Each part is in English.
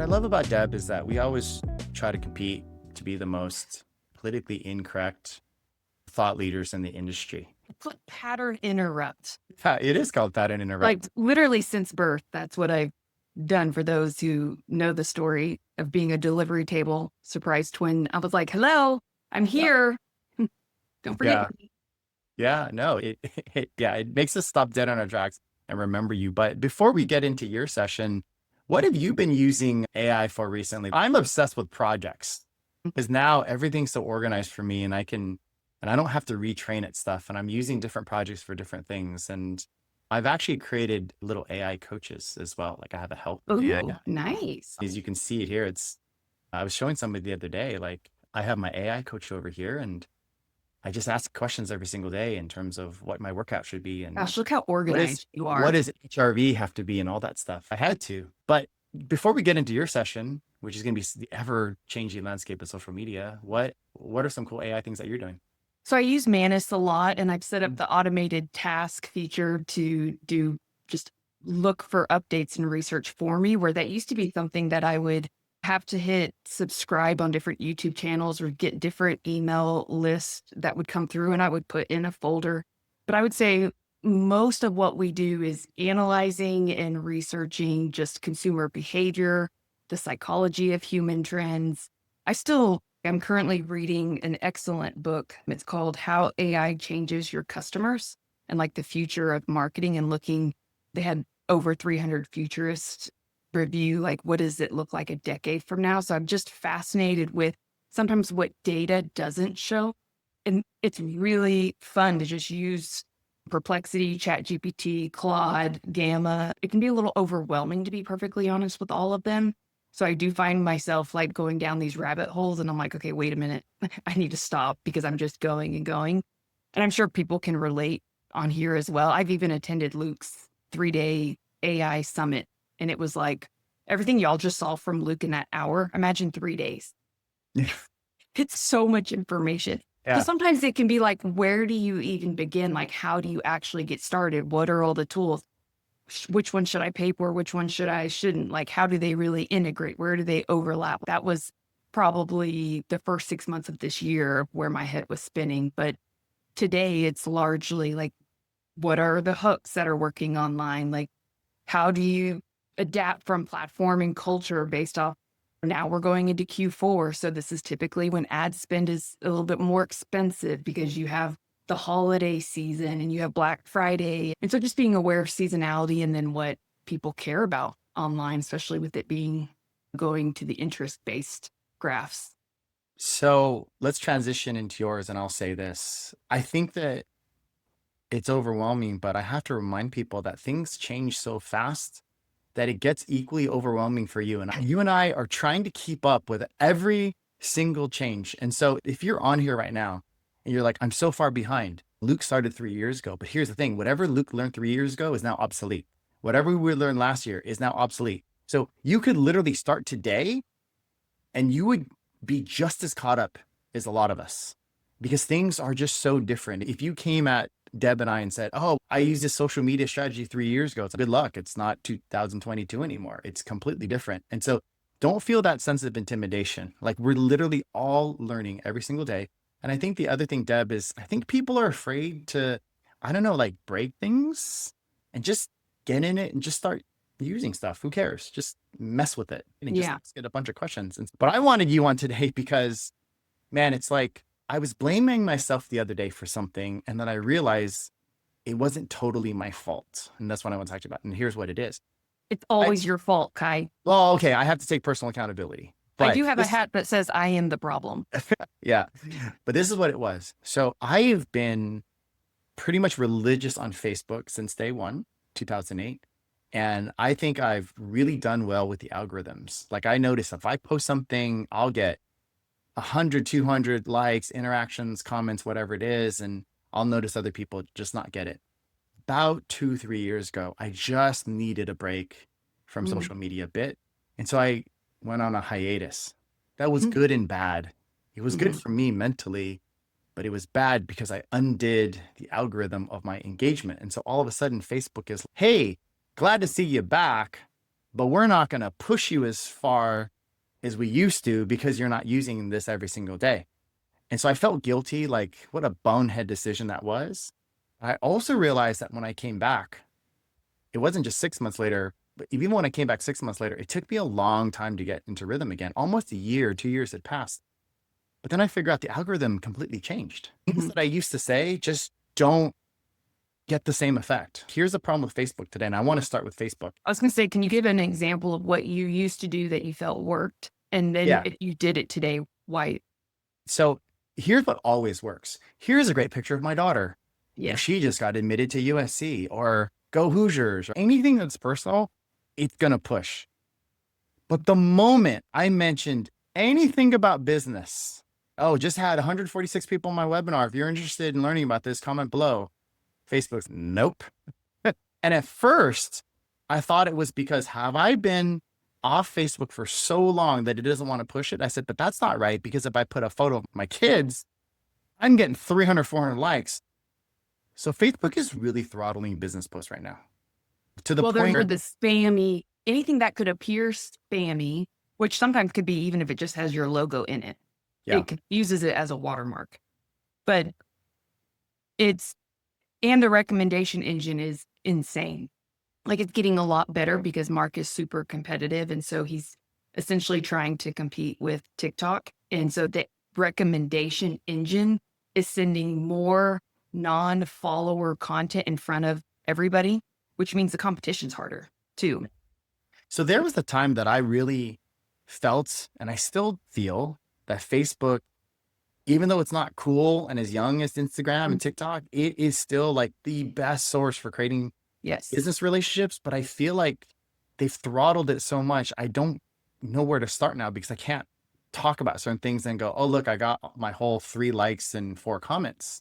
I love about Deb is that we always try to compete to be the most politically incorrect thought leaders in the industry. It's like pattern interrupt. Yeah, it is called pattern Like interrupt. literally since birth, that's what I've done for those who know the story of being a delivery table surprise twin. I was like, hello, I'm Yeah. here. Don't forget Yeah. me. Yeah. No, it makes us stop dead on our tracks and remember you. But before we get into your session, what have you been using AI for recently? I'm obsessed with projects because now everything's so organized for me and I don't have to retrain it stuff. And I'm using different projects for different things. And I've actually created little AI coaches as well. Like I have a help AI. Oh, nice. As you can see it here, I was showing somebody the other day, like I have my AI coach over here and I just ask questions every single day in terms of what my workout should be and Gosh, look how what is organized you what are. does HRV have to be and all that stuff. I had to. But before we get into your session, which is going to be the ever changing landscape of social media, what are some cool AI things that you're doing? So I use Manus a lot and I've set up the automated task feature to do just look for updates and research for me, where that used to be something that I would have to hit subscribe on different YouTube channels or get different email lists that would come through and I would put in a folder. But I would say most of what we do is analyzing and researching just consumer behavior, the psychology of human trends. I'm currently reading an excellent book. It's called How AI Changes Your Customers and like the future of marketing and they had over 300 futurists review, like, what does it look like a decade from now? So I'm just fascinated with sometimes what data doesn't show. And it's really fun to just use Perplexity, ChatGPT, Claude, Gamma. It can be a little overwhelming, to be perfectly honest, with all of them. So I do find myself like going down these rabbit holes and I'm like, okay, wait a minute. I need to stop because I'm just going and going. And I'm sure people can relate on here as well. I've even attended Luke's 3-day AI summit and it was like everything y'all just saw from Luke in that hour. Imagine 3 days. Yeah. It's so much information. So Yeah. sometimes it can be like, where do you even begin? Like, how do you actually get started? What are all the tools? Which one should I pay for? Which one shouldn't? Like, how do they really integrate? Where do they overlap? That was probably the first 6 months of this year where my head was spinning. But today it's largely like, what are the hooks that are working online? Like, how do you adapt from platform and culture based off? Now we're going into Q4. So this is typically when ad spend is a little bit more expensive because you have the holiday season and you have Black Friday. And so just being aware of seasonality and then what people care about online, especially with it being going to the interest-based graphs. So let's transition into yours and I'll say this. I think that it's overwhelming, but I have to remind people that things change so fast that it gets equally overwhelming for you. And you and I are trying to keep up with every single change. And so if you're on here right now and you're like, I'm so far behind, Luke started 3 years ago. But here's the thing, whatever Luke learned 3 years ago is now obsolete. Whatever we learned last year is now obsolete. So you could literally start today and you would be just as caught up as a lot of us because things are just so different. If you came at Deb and I and said, oh, I used this social media strategy 3 years ago, it's good luck. It's not 2022 anymore. It's completely different. And so don't feel that sense of intimidation. Like we're literally all learning every single day. And I think the other thing, Deb, is I think people are afraid to, I don't know, like break things and just get in it and just start using stuff. Who cares? Just mess with it and just get a bunch of questions. But I wanted you on today because, man, it's like I was blaming myself the other day for something, and then I realized it wasn't totally my fault. And that's what I want to talk to you about. And here's what it is. It's always your fault, Khai. Well, okay, I have to take personal accountability. I But do have a hat that says I am the problem. yeah, but this is what it was. So I've been pretty much religious on Facebook since day one, 2008. And I think I've really done well with the algorithms. Like I notice if I post something, I'll get 100, 200 likes, interactions, comments, whatever it is. And I'll notice other people just not get it. About 2, 3 years ago, I just needed a break from social media a bit. And so I went on a hiatus. That was good and bad. It was good for me mentally, but it was bad because I undid the algorithm of my engagement. And so all of a sudden Facebook is, hey, glad to see you back. but we're not going to push you as far as we used to because you're not using this every single day. And so I felt guilty, like what a bonehead decision that was. I also realized that when I came back, it wasn't just 6 months later, but even when I came back 6 months later, it took me a long time to get into rhythm again. Almost a year, 2 years had passed. But then I figured out the algorithm completely changed. Things that I used to say just don't get the same effect. Here's the problem with Facebook today. And I want to start with Facebook. I was going to say, can you give an example of what you used to do that you felt worked? And then Yeah. if you did it today, why? So here's what always works. Here's a great picture of my daughter. Yeah. She just got admitted to USC or go Hoosiers or anything that's personal, it's going to push. But the moment I mentioned anything about business, oh, just had 146 people on my webinar. If you're interested in learning about this, comment below. Facebook's nope. And at first, I thought it was because have I been off Facebook for so long that it doesn't want to push it? I said, but that's not right, because if I put a photo of my kids, I'm getting 300, 400 likes. So Facebook is really throttling business posts right now to the Well, point there's where the spammy, anything that could appear spammy, which sometimes could be even if it just has your logo in it. yeah. It uses it as a watermark. But and the recommendation engine is insane. Like it's getting a lot better because Mark is super competitive. And so he's essentially trying to compete with TikTok. And so the recommendation engine is sending more non-follower content in front of everybody, which means the competition's harder too. So there was the time that I really felt, and I still feel, that Facebook, even though it's not cool and as young as Instagram and TikTok, it is still like the best source for creating business relationships. But I feel like they've throttled it so much. I don't know where to start now because I can't talk about certain things and go, oh, look, I got my whole 3 likes and 4 comments.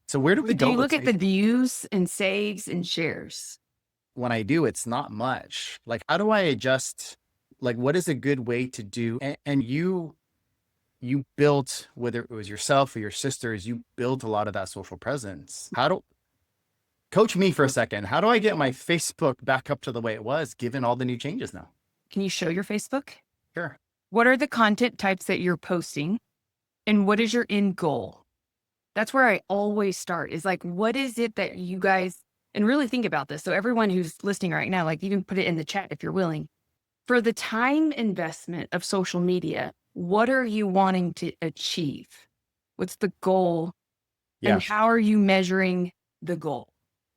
So where do we go? Do you look at the views and saves and shares? When I do, it's not much. Like, how do I adjust? Like, what is a good way to do? And you built, whether it was yourself or your sisters, you built a lot of that social presence. Coach me for a second. How do I get my Facebook back up to the way it was, given all the new changes now? Can you show your Facebook? Sure. What are the content types that you're posting? And what is your end goal? That's where I always start, is like, what is it that you guys, and really think about this. So everyone who's listening right now, like even put it in the chat if you're willing. For the time investment of social media, what are you wanting to achieve? What's the goal? Yeah. And how are you measuring the goal?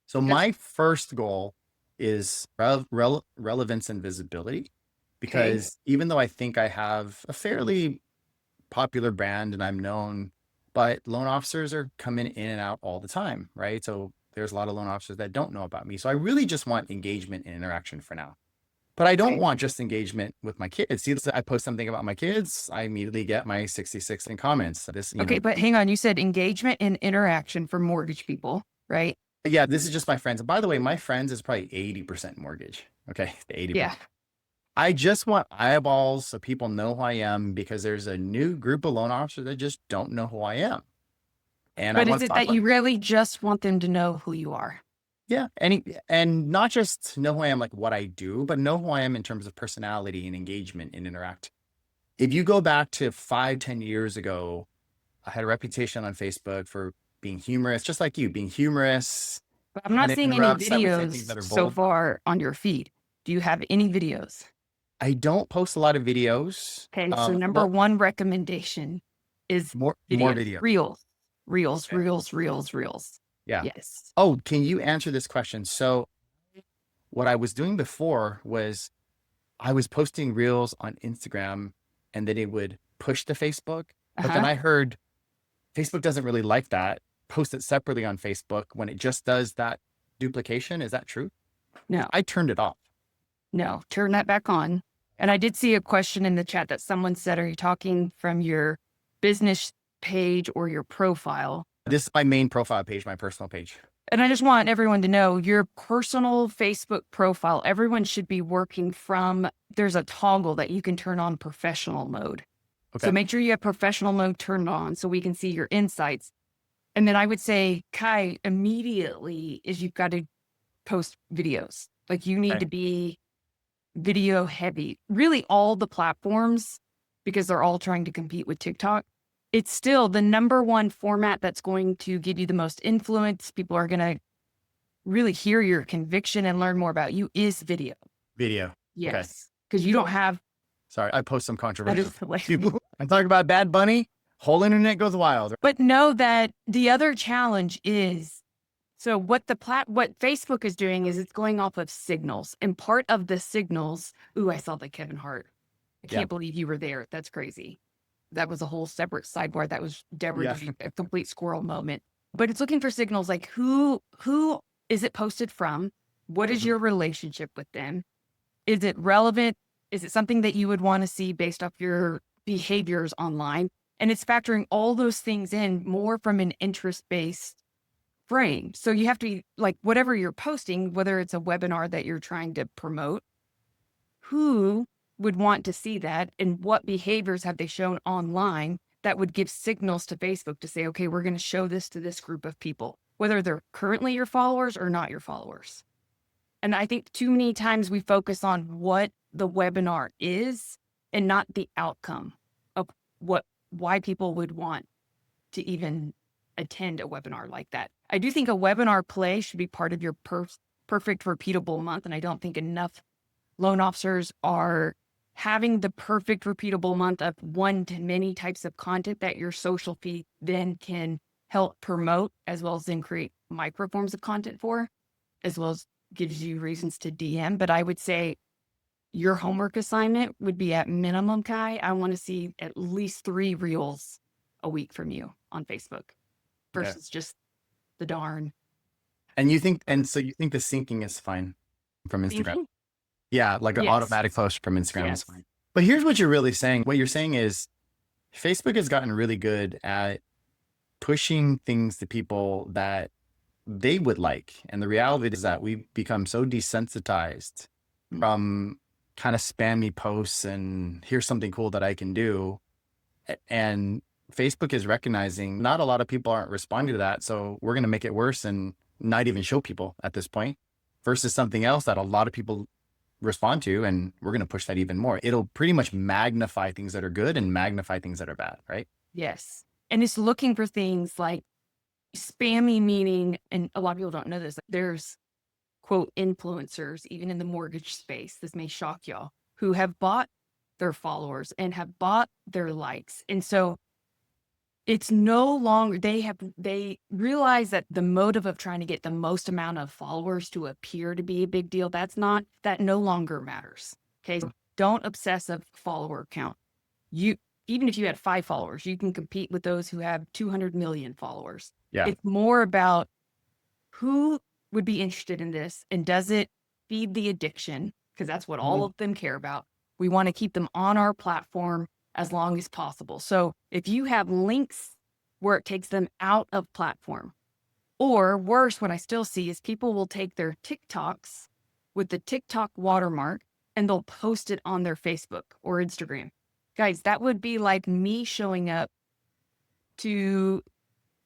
So my first goal is relevance and visibility, because even though I think I have a fairly popular brand and I'm known, but loan officers are coming in and out all the time, right? So there's a lot of loan officers that don't know about me. So I really just want engagement and interaction for now. But I don't want just engagement with my kids. See, I post something about my kids, I immediately get my 66 in comments. But hang on, you said engagement and interaction for mortgage people, right? Yeah, this is just my friends. And by the way, my friends is probably 80% mortgage. Okay, 80%. Yeah. I just want eyeballs so people know who I am, because there's a new group of loan officers that just don't know who I am. But is it that you really just want them to know who you are? Yeah. And not just know who I am, like what I do, but know who I am in terms of personality and engagement and interact. If you go back to 5-10 years ago, I had a reputation on Facebook for being humorous, just like you, being humorous. But I'm not seeing any videos so far on your feed. Do you have any videos? I don't post a lot of videos. Okay, so number one recommendation is more video. Reels. Yeah. Yes. Oh, can you answer this question? So what I was doing before was I was posting reels on Instagram and then it would push to Facebook. But then I heard Facebook doesn't really like that. Post it separately on Facebook when it just does that duplication. Is that true? No. I turned it off. No, turn that back on. And I did see a question in the chat that someone said, are you talking from your business page or your profile? This is my main profile page, my personal page. And I just want everyone to know your personal Facebook profile, everyone should be working from, there's a toggle that you can turn on professional mode. Okay. So make sure you have professional mode turned on so we can see your insights. And then I would say, Khai, immediately is you've got to post videos. Like you need to be video heavy. Really all the platforms, because they're all trying to compete with TikTok, it's still the number one format that's going to give you the most influence. People are going to really hear your conviction and learn more about you is video. Video. Okay. Yes. Because you don't have Sorry, I post some that controversial is the way. people. I'm talking about Bad Bunny. Whole internet goes wild. But know that the other challenge is, so what what Facebook is doing is it's going off of signals, and part of the signals. Ooh, I saw the Kevin Hart. I Yeah. can't believe you were there. That's crazy. That was a whole separate sidebar. That was Deborah Yeah. doing a complete squirrel moment. But it's looking for signals like who is it posted from? What is Mhm. your relationship with them? Is it relevant? Is it something that you would want to see based off your behaviors online? And it's factoring all those things in more from an interest-based frame. So you have to be like, whatever you're posting, whether it's a webinar that you're trying to promote, who would want to see that and what behaviors have they shown online that would give signals to Facebook to say, okay, we're going to show this to this group of people, whether they're currently your followers or not your followers. And I think too many times we focus on what the webinar is and not the outcome of why people would want to even attend a webinar like that. I do think a webinar play should be part of your perfect repeatable month. And I don't think enough loan officers are having the perfect repeatable month of one to many types of content that your social feed then can help promote, as well as then create micro forms of content for, as well as gives you reasons to DM. But I would say your homework assignment would be at minimum, Khai, I want to see at least 3 reels a week from you on Facebook Okay. versus just the darn. And you think, and so you think the syncing is fine from Instagram? Mhm. Yeah, like an Yes. automatic post from Instagram is Yes. fine. But here's what you're really saying. What you're saying is Facebook has gotten really good at pushing things to people that they would like. And the reality is that we've become so desensitized from kind of spammy posts and here's something cool that I can do. And Facebook is recognizing not a lot of people aren't responding to that. So we're going to make it worse and not even show people at this point versus something else that a lot of people respond to. And we're going to push that even more. It'll pretty much magnify things that are good and magnify things that are bad, right? Yes. And it's looking for things like spammy, meaning, and a lot of people don't know this, there's quote influencers, even in the mortgage space, this may shock y'all, who have bought their followers and have bought their likes. And so it's no longer, they realize that the motive of trying to get the most amount of followers to appear to be a big deal, that no longer matters. Okay. Don't obsess a follower count. Even if you had 5 followers, you can compete with those who have 200 million followers. Yeah. It's more about who would be interested in this and does it feed the addiction? Because that's what all of them care about. We want to keep them on our platform as long as possible. So if you have links where it takes them out of platform, or worse, what I still see is people will take their TikToks with the TikTok watermark and they'll post it on their Facebook or Instagram. Guys, that would be like me showing up to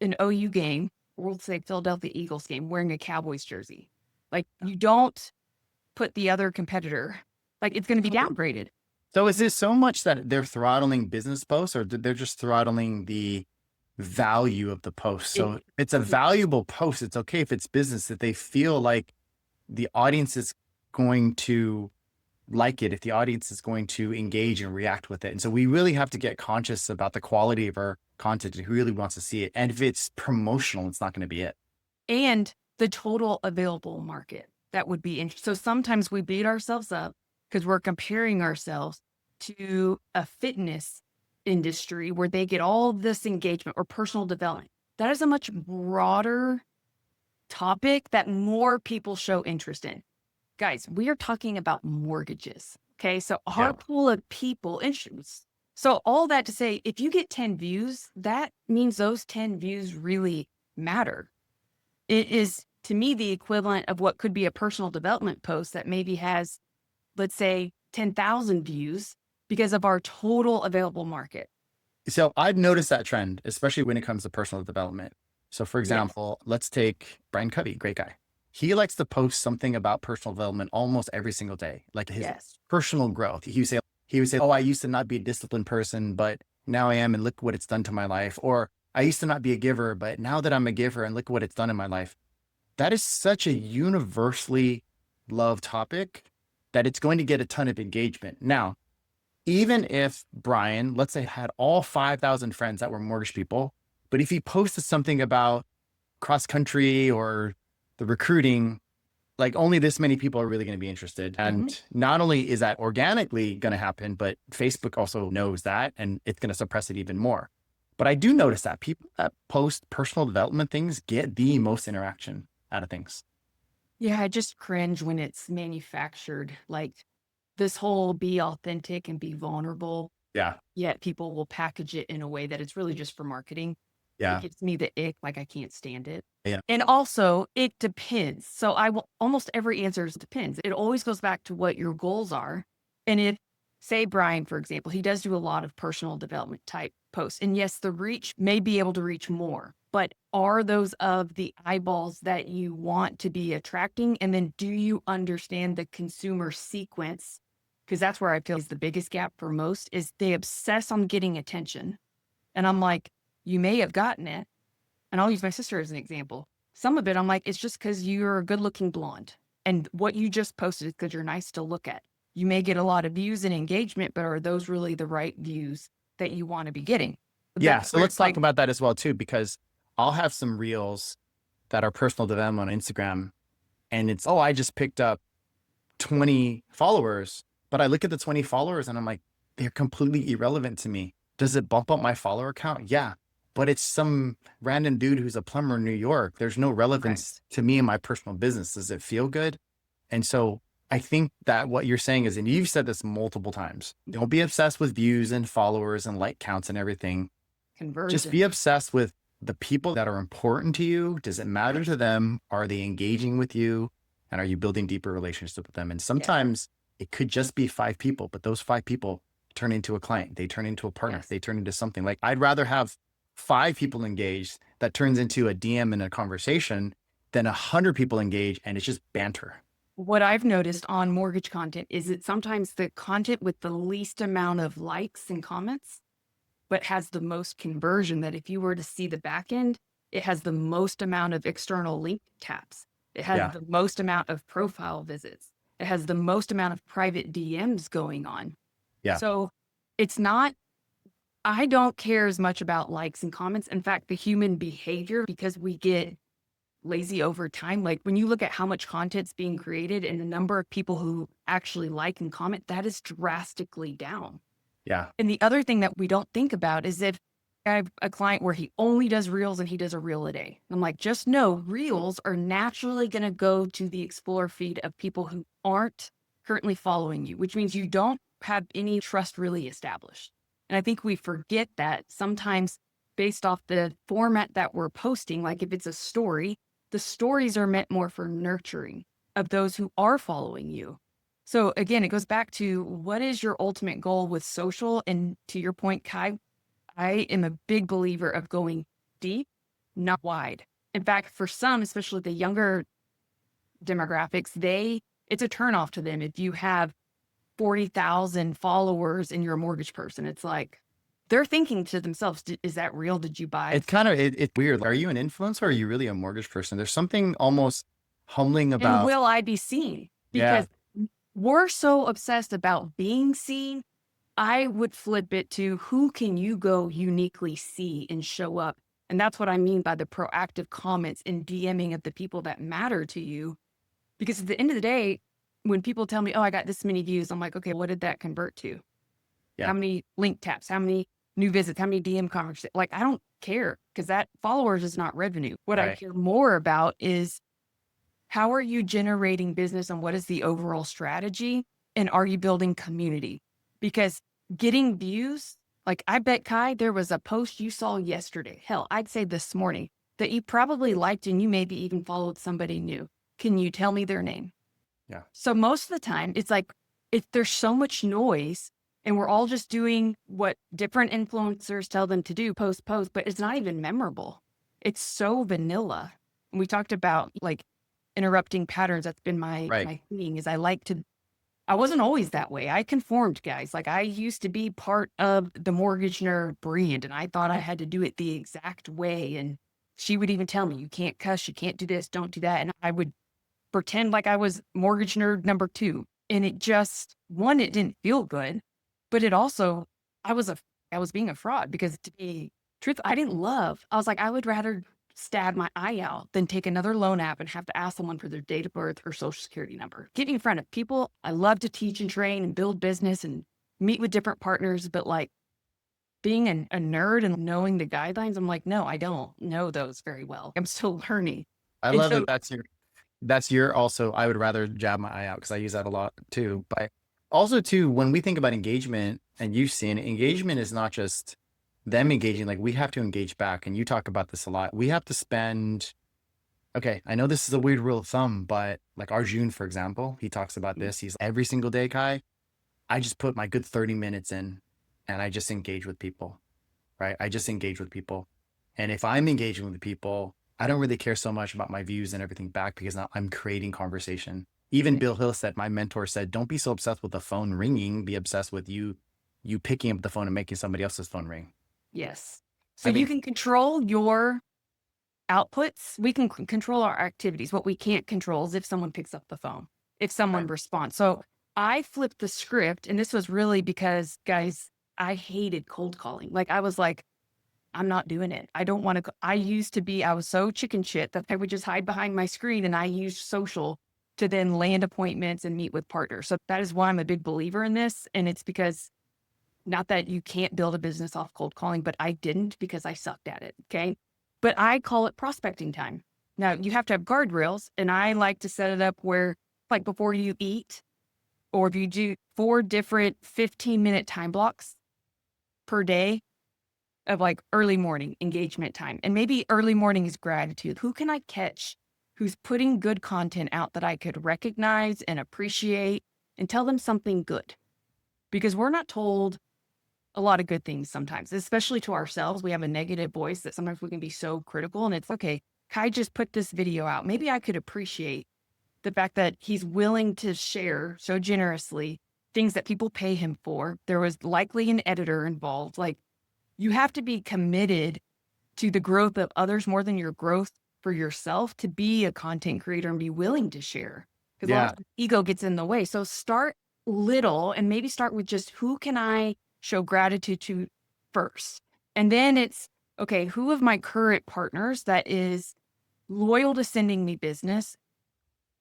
an OU game, or we'll say Philadelphia Eagles game, wearing a Cowboys jersey. Like, you don't put the other competitor, like, it's going to be downgraded. So is this so much that they're throttling business posts or they're just throttling the value of the post? So it's a valuable post. It's okay if it's business that they feel like the audience is going to like it, if the audience is going to engage and react with it. And so we really have to get conscious about the quality of our content and who really wants to see it. And if it's promotional, it's not going to be it. And the total available market. That would be interesting. So sometimes we beat ourselves up because we're comparing ourselves to a fitness industry where they get all this engagement or personal development. That is a much broader topic that more people show interest in. Guys, we are talking about mortgages. Okay. So our pool of people, so all that to say, if you get 10 views, that means those 10 views really matter. It is, to me, the equivalent of what could be a personal development post that maybe has, let's say, 10,000 views because of our total available market. So I've noticed that trend, especially when it comes to personal development. So for example, let's take Brian Covey, great guy. he likes to post something about personal development almost every single day, like his Yes. personal growth. He would say, "Oh, I used to not be a disciplined person, but now I am, and look what it's done to my life." Or I used to not be a giver, but now that I'm a giver, and look what it's done in my life. That is such a universally loved topic that it's going to get a ton of engagement. Now, even if Brian, let's say, had all 5,000 friends that were mortgage people, but if he posted something about cross country or the recruiting, like only this many people are really going to be interested. And Mhm. not only is that organically going to happen, but Facebook also knows that and it's going to suppress it even more. But I do notice that people that post personal development things get the most interaction out of things. Yeah, I just cringe when it's manufactured. Like this whole be authentic and be vulnerable, Yeah. yet people will package it in a way that it's really just for marketing. It Yeah. gives me the ick, like I can't stand it. Yeah. And also, it depends. So I will almost every answer is depends. It always goes back to what your goals are. And if, say, Brian, for example, he does do a lot of personal development type posts. And yes, the reach may be able to reach more, but are those of the eyeballs that you want to be attracting? And then do you understand the consumer sequence? Because that's where I feel is the biggest gap for most is they obsess on getting attention. And I'm like, you may have gotten it, and I'll use my sister as an example. Some of it, I'm like, it's just because you're a good looking blonde. And what you just posted is because you're nice to look at. You may get a lot of views and engagement, but are those really the right views that you want to be getting? Yeah. That's So where let's it's talk like, about that as well, too, because I'll have some reels that are personal development on Instagram. And it's, oh, I just picked up 20 followers, but I look at the 20 followers and I'm like, they're completely irrelevant to me. Does it bump up my follower count? Yeah. But it's some random dude who's a plumber in New York. There's no relevance correct. to me and my personal business. Does it feel good? And so I think that what you're saying is, and you've said this multiple times, don't be obsessed with views and followers and like counts and everything. Just be Conversion. obsessed with the people that are important to you. Does it matter to them? Are they engaging with you? And are you building deeper relationships with them? And Yes. sometimes it could just be 5 people, but those 5 people turn into a client. They turn into a partner. Yes. They turn into something. Like I'd rather have 5 people engaged that turns into a DM and a conversation than 100 people engaged and it's just banter. What I've noticed on mortgage content is that sometimes the content with the least amount of likes and comments but has the most conversion that if you were to see the back end, it has the most amount of external link taps. It has Yeah. the most amount of profile visits. It has the most amount of private DMs going on. Yeah. So it's not, I don't care as much about likes and comments. In fact, the human behavior, because we get lazy over time, like when you look at how much content's being created and the number of people who actually like and comment, that is drastically down. Yeah. And the other thing that we don't think about is if I have a client where he only does reels and he does a reel a day. I'm like, just know reels are naturally going to go to the explore feed of people who aren't currently following you, which means you don't have any trust really established. And I think we forget that sometimes based off the format that we're posting, like if it's a story, the stories are meant more for nurturing of those who are following you. So again, it goes back to what is your ultimate goal with social? And to your point, Kai, I am a big believer of going deep, not wide. In fact, for some, especially the younger demographics, it's a turnoff to them if you have 40,000 followers and you're a mortgage person. It's like they're thinking to themselves, is that real? Did you buy? It's kind of, it's weird. Are you an influencer or are you really a mortgage person? There's something almost humbling And about, will I be seen? yeah. Because we're so obsessed about being seen. I would flip it to who can you go uniquely see and show up? And that's what I mean by the proactive comments and DMing of the people that matter to you. Because at the end of the day, when people tell me, oh, I got this many views, I'm like, okay, what did that convert to? How Yeah. many link taps? How many new visits? How many DM conversations? Like, I don't care because that followers is not revenue. What I Right. care more about is how are you generating business and what is the overall strategy? And are you building community? Because getting views, like I bet Kai, there was a post you saw yesterday. Hell, I'd say this morning that you probably liked and you maybe even followed somebody new. Can you tell me their name? Yeah. So most of the time, it's like if there's so much noise and we're all just doing what different influencers tell them to do, post, but it's not even memorable. It's so vanilla. And we talked about like interrupting patterns. That's been Right. my thing is I wasn't always that way. I conformed, guys. Like I used to be part of the mortgage nerd brand and I thought I had to do it the exact way. And she would even tell me, you can't cuss, you can't do this, don't do that. And I would pretend like I was mortgage nerd number two. And it just, one, it didn't feel good, but it also, I was a, I was being a fraud because to be truthful, I didn't love, I was like, I would rather stab my eye out than take another loan app and have to ask someone for their date of birth or social security number. Getting in front of people, I love to teach and train and build business and meet with different partners, but like being a nerd and knowing the guidelines, I'm like, no, I don't know those very well. I'm still learning. I And love so that that's your also, I would rather jab my eye out because I use that a lot too. But also too, when we think about engagement and you've seen it, engagement is not just them engaging, like we have to engage back. And you talk about this a lot. We have to spend, okay, I know this is a weird rule of thumb, but like Arjun, for example, he talks about this. He's every single day, Khai, I just put my good 30 minutes in and I just engage with people, right? I just engage with people. And if I'm engaging with people, I don't really care so much about my views and everything back because now I'm creating conversation. Even Bill Hill said, my mentor said, don't be so obsessed with the phone ringing, be obsessed with you picking up the phone and making somebody else's phone ring. yes. So I you mean, can control your outputs. We can control our activities. What we can't control is if someone picks up the phone, if right. someone responds. So I flipped the script, and this was really because, guys, I hated cold calling. Like I was like, I'm not doing it. I don't want to. I used to be, I was so chicken shit that I would just hide behind my screen and I used social to then land appointments and meet with partners. So that is why I'm a big believer in this. And it's because not that you can't build a business off cold calling, but I didn't because I sucked at it. Okay. But I call it prospecting time. Now you have to have guardrails. And I like to set it up where, like, before you eat, or if you do 4 different 15-minute time blocks per day of like early morning engagement time. And maybe early morning is gratitude. Who can I catch who's putting good content out that I could recognize and appreciate and tell them something good? Because we're not told a lot of good things sometimes, especially to ourselves. We have a negative voice that sometimes we can be so critical. And it's okay, Kai just put this video out. Maybe I could appreciate the fact that he's willing to share so generously things that people pay him for. There was likely an editor involved. Like, you have to be committed to the growth of others more than your growth for yourself to be a content creator and be willing to share. Because a lot Yeah. of ego gets in the way. So start little and maybe start with just who can I show gratitude to first? And then it's, okay, who of my current partners that is loyal to sending me business,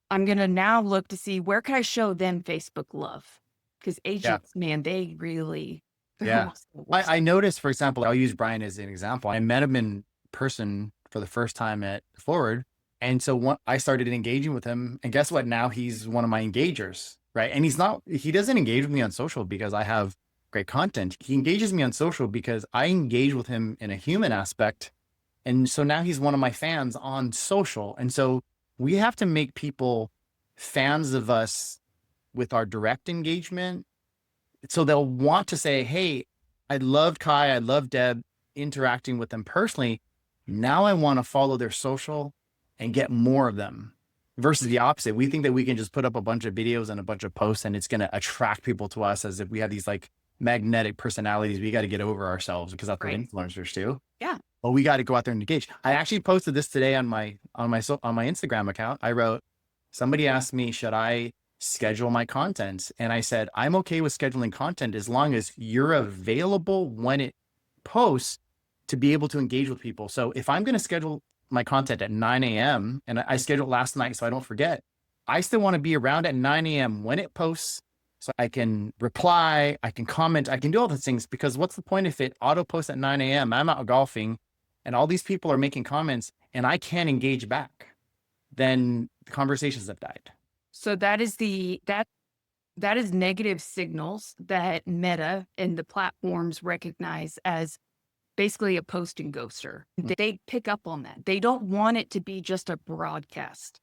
I'm going to now look to see where can I show them Facebook love? Because Yeah. agents, man, they really, they're Yeah. almost the worst. I noticed, for example, I'll use Brian as an example. I met him in person for the first time at Forward. And so I started engaging with him. And guess what? Now he's one of my engagers, right? And he doesn't engage with me on social because I have great content. He engages me on social because I engage with him in a human aspect. And so now he's one of my fans on social. And so we have to make people fans of us with our direct engagement so they'll want to say, hey, I loved Khai, I love Deb, interacting with them personally. Now I want to follow their social and get more of them versus the opposite. We think that we can just put up a bunch of videos and a bunch of posts and it's going to attract people to us as if we have these like magnetic personalities. We got to get over ourselves because that's what Right. influencers do. Yeah. But we got to go out there and engage. I actually posted this today on my Instagram account. I wrote, somebody asked me, should I schedule my content? And I said, I'm okay with scheduling content as long as you're available when it posts to be able to engage with people. So if I'm going to schedule my content at 9 a.m. and I scheduled last night so I don't forget, I still want to be around at 9 a.m. when it posts so I can reply, I can comment, I can do all the things because what's the point if it auto posts at 9 a.m. I'm out golfing and all these people are making comments and I can't engage back, then the conversations have died. So that is that is negative signals that Meta and the platforms recognize as basically a posting ghoster. They pick up on that. They don't want it to be just a broadcast.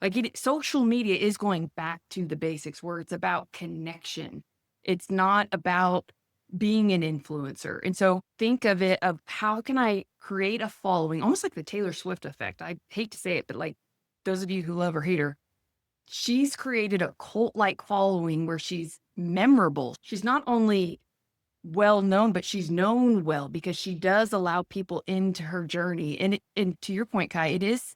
Like social media is going back to the basics where it's about connection. It's not about being an influencer. And so think of it of how can I create a following, almost like the Taylor Swift effect. I hate to say it, but like those of you who love or hate her, she's created a cult-like following where she's memorable. She's not only well known, but she's known well because she does allow people into her journey. And to your point, Kai, it is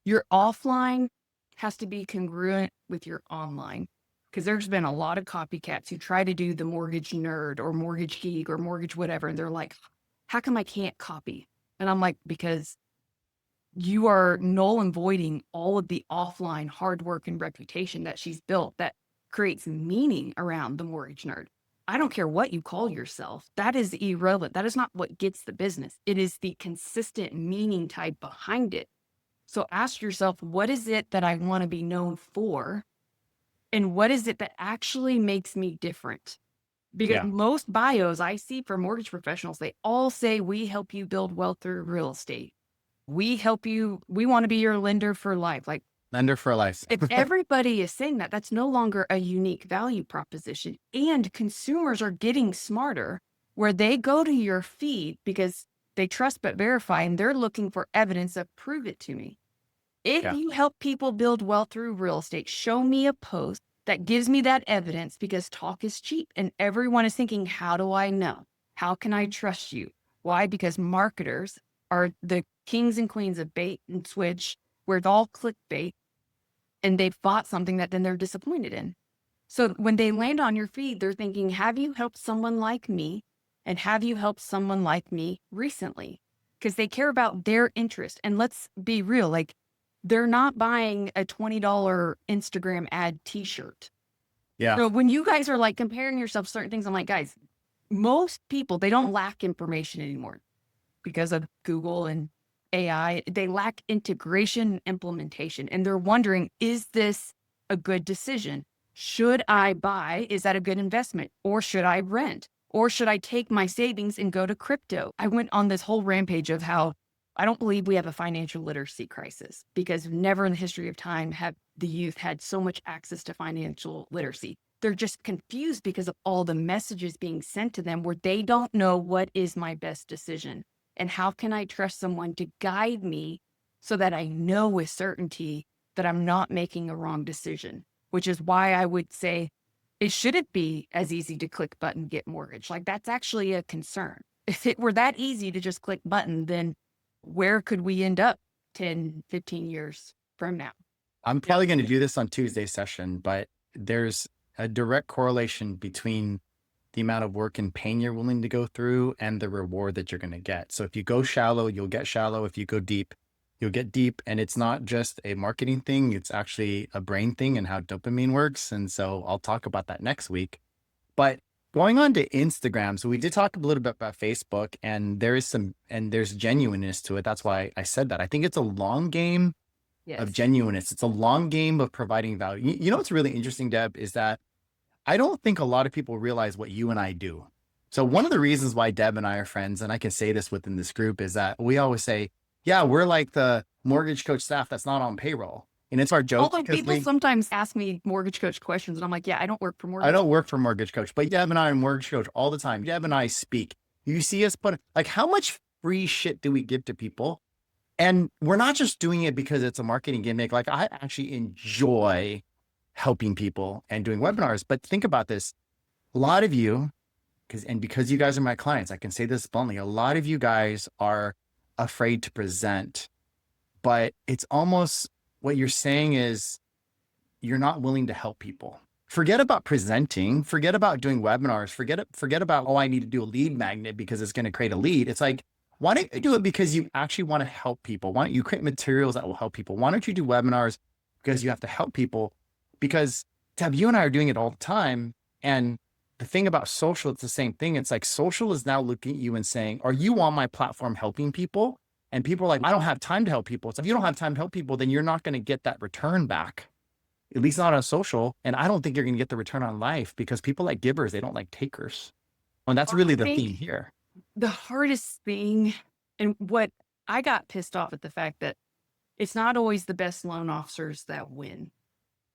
your offline has to be congruent with your online. Because there's been a lot of copycats who try to do the mortgage nerd or mortgage geek or mortgage whatever. And they're like, how come I can't copy? And I'm like, because you are null and voiding all of the offline hard work and reputation that she's built that creates meaning around the mortgage nerd. I don't care what you call yourself. That is irrelevant. That is not what gets the business. It is the consistent meaning type behind it. So ask yourself, what is it that I want to be known for? And what is it that actually makes me different? Because Yeah. most bios I see for mortgage professionals, they all say, we help you build wealth through real estate. We help you. We want to be your lender for life. Like, Lender for life. if everybody is saying that, that's no longer a unique value proposition. And consumers are getting smarter where they go to your feed because they trust but verify and they're looking for evidence of prove it to me. If Yeah. you help people build wealth through real estate, show me a post that gives me that evidence because talk is cheap and everyone is thinking, how do I know? How can I trust you? Why? Because marketers are the kings and queens of bait and switch, where it's all clickbait and they've bought something that then they're disappointed in. So when they land on your feed, they're thinking, have you helped someone like me? And have you helped someone like me recently? Because they care about their interest. And let's be real, like they're not buying a $20 Instagram ad t-shirt. Yeah. So when you guys are like comparing yourself to certain things, I'm like, guys, most people, they don't lack information anymore because of Google and AI. They lack integration and implementation. And they're wondering, is this a good decision? Should I buy? Is that a good investment? Or should I rent? Or should I take my savings and go to crypto? I went on this whole rampage of how I don't believe we have a financial literacy crisis because never in the history of time have the youth had so much access to financial literacy. They're just confused because of all the messages being sent to them where they don't know what is my best decision. And how can I trust someone to guide me so that I know with certainty that I'm not making a wrong decision? Which is why I would say it shouldn't be as easy to click button, get mortgage. Like that's actually a concern. If it were that easy to just click button, then where could we end up 10, 15 years from now? I'm probably going to do this on Tuesday's session, but there's a direct correlation between the amount of work and pain you're willing to go through and the reward that you're going to get. So if you go shallow, you'll get shallow. If you go deep, you'll get deep. And it's not just a marketing thing. It's actually a brain thing and how dopamine works. And so I'll talk about that next week. But going on to Instagram, so we did talk a little bit about Facebook, and there's genuineness to it. That's why I said that. I think it's a long game of genuineness. It's a long game of providing value. You know what's really interesting, Deb, is that I don't think a lot of people realize what you and I do. So one of the reasons why Deb and I are friends, and I can say this within this group, is that we always say, yeah, we're like the mortgage coach staff that's not on payroll. And it's our joke. Although people sometimes ask me mortgage coach questions and I'm like, yeah, I don't work for mortgage. I don't work for mortgage coach, but Deb and I are mortgage coach all the time. Deb and I speak. You see us put, like, how much free shit do we give to people? And we're not just doing it because it's a marketing gimmick. Like I actually enjoy helping people and doing webinars. But think about this. A lot of you, because you guys are my clients, I can say this bluntly. A lot of you guys are afraid to present, but it's almost what you're saying is you're not willing to help people. Forget about presenting, forget about doing webinars, forget about, oh, I need to do a lead magnet because it's going to create a lead. It's like, why don't you do it because you actually want to help people? Why don't you create materials that will help people? Why don't you do webinars because you have to help people? Because Deb, you and I are doing it all the time. And the thing about social, it's the same thing. It's like social is now looking at you and saying, are you on my platform helping people? And people are like, I don't have time to help people. So if you don't have time to help people, then you're not going to get that return back, at least not on social. And I don't think you're going to get the return on life because people like givers, they don't like takers. And that's really the theme here. The hardest thing, and what I got pissed off at the fact that it's not always the best loan officers that win.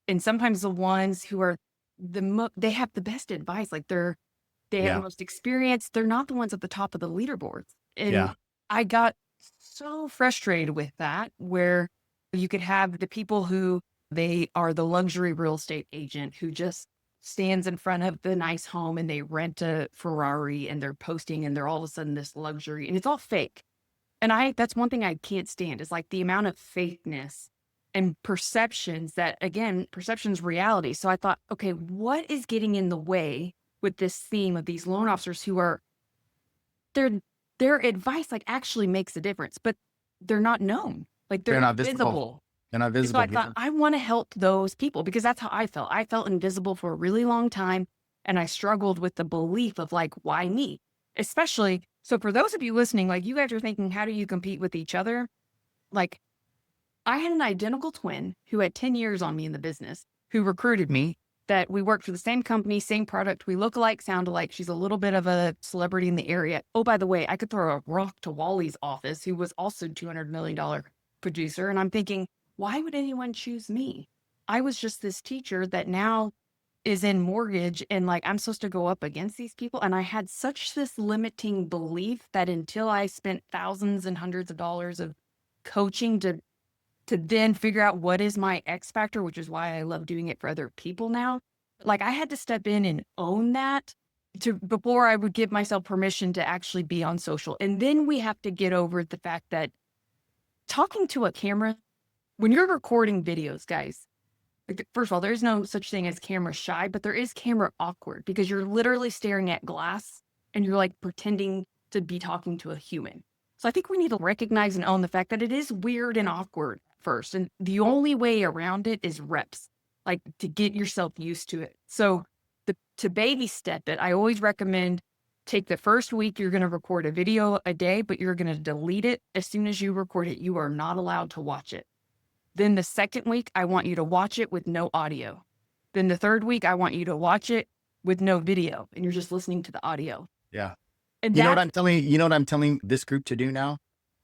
And sometimes the ones who are they have the best advice. Like they have the most experience. They're not the ones at the top of the leaderboards. And I got so frustrated with that, where You could have the people who they are the luxury real estate agent who just stands in front of the nice home and they rent a Ferrari and they're posting and they're all of a sudden this luxury and it's all fake. And that's one thing I can't stand is like the amount of fakeness and perceptions that, again, perception's reality. So I thought, okay, what is getting in the way with this theme of these loan officers who are their their advice like actually makes a difference, but they're not known. Like They're they're not visible. invisible. They're not And so I visible. thought Yeah. I want to help those people because that's how I felt. I felt invisible for a really long time. And I struggled with the belief of like, why me? Especially, so for those of you listening, like you guys are thinking, how do you compete with each other? Like I had an identical twin who had 10 years on me in the business who recruited me that we worked for the same company, same product. We look alike, sound alike. She's a little bit of a celebrity in the area. Oh, by the way, I could throw a rock to Wally's office, who was also $200 million producer. And I'm thinking, why would anyone choose me? I was just this teacher that now is in mortgage and like I'm supposed to go up against these people. And I had such this limiting belief that until I spent thousands and hundreds of dollars of coaching to then figure out what is my X factor, which is why I love doing it for other people now. Like I had to step in and own that before I would give myself permission to actually be on social. And then we have to get over the fact that talking to a camera, when you're recording videos, guys, like first of all, there's no such thing as camera shy, but there is camera awkward because you're literally staring at glass and you're like pretending to be talking to a human. So I think we need to recognize and own the fact that it is weird and awkward first. And the only way around it is reps, like to get yourself used to it. So to baby step it, I always recommend take the first week, you're going to record a video a day, but you're going to delete it as soon as you record it. You are not allowed to watch it. Then the second week, I want you to watch it with no audio. Then the third week, I want you to watch it with no video and you're just listening to the audio. Yeah. And You know what I'm telling you know what I'm telling this group to do now?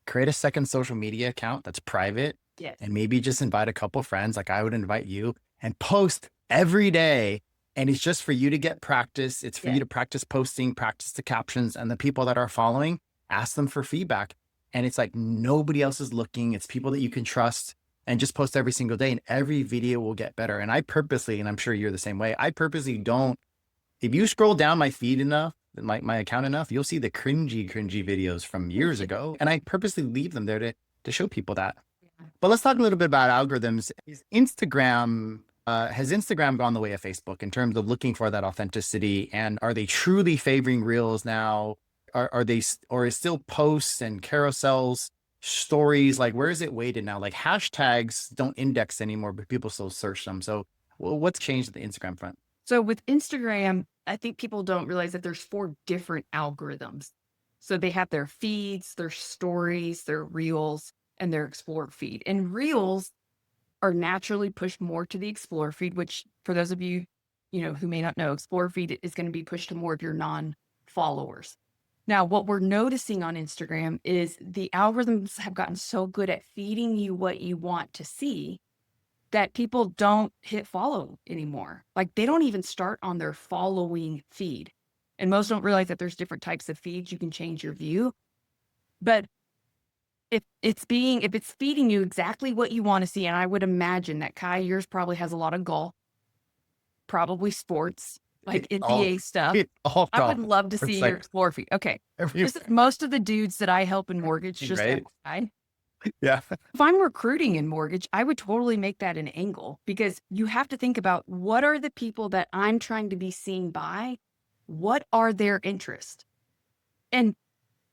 Create a second social media account that's private yes. and maybe just invite a couple friends like I would invite you and post every day. And it's just for you to get practice. It's for you to practice posting, practice the captions, and the people that are following, ask them for feedback. And it's like nobody else is looking. It's people that you can trust and just post every single day and every video will get better. And I purposely, and I'm sure you're the same way, I purposely don't, if you scroll down my feed enough, my account enough, you'll see the cringy videos from years ago. And I purposely leave them there to show people that. But let's talk a little bit about algorithms. Has Instagram gone the way of Facebook in terms of looking for that authenticity? And are they truly favoring reels now? Are they, or is still posts and carousels, stories? Like, where is it weighted now? Like hashtags don't index anymore, but people still search them. So what's changed at the Instagram front? So with Instagram, I think people don't realize that there's 4 different algorithms. So they have their feeds, their stories, their reels, and their explore feed. And reels are naturally pushed more to the explore feed, which for those of you, who may not know, explore feed is going to be pushed to more of your non-followers. Now, what we're noticing on Instagram is the algorithms have gotten so good at feeding you what you want to see that people don't hit follow anymore. Like they don't even start on their following feed. And most don't realize that there's different types of feeds. You can change your view. But if it's feeding you exactly what you want to see, and I would imagine that Khai, yours probably has a lot of golf, probably sports, like NBA stuff. I would love to see your explore feed. Okay. Most of the dudes that I help in mortgage just have Khai. Yeah. If I'm recruiting in mortgage, I would totally make that an angle because you have to think about what are the people that I'm trying to be seen by? What are their interests? And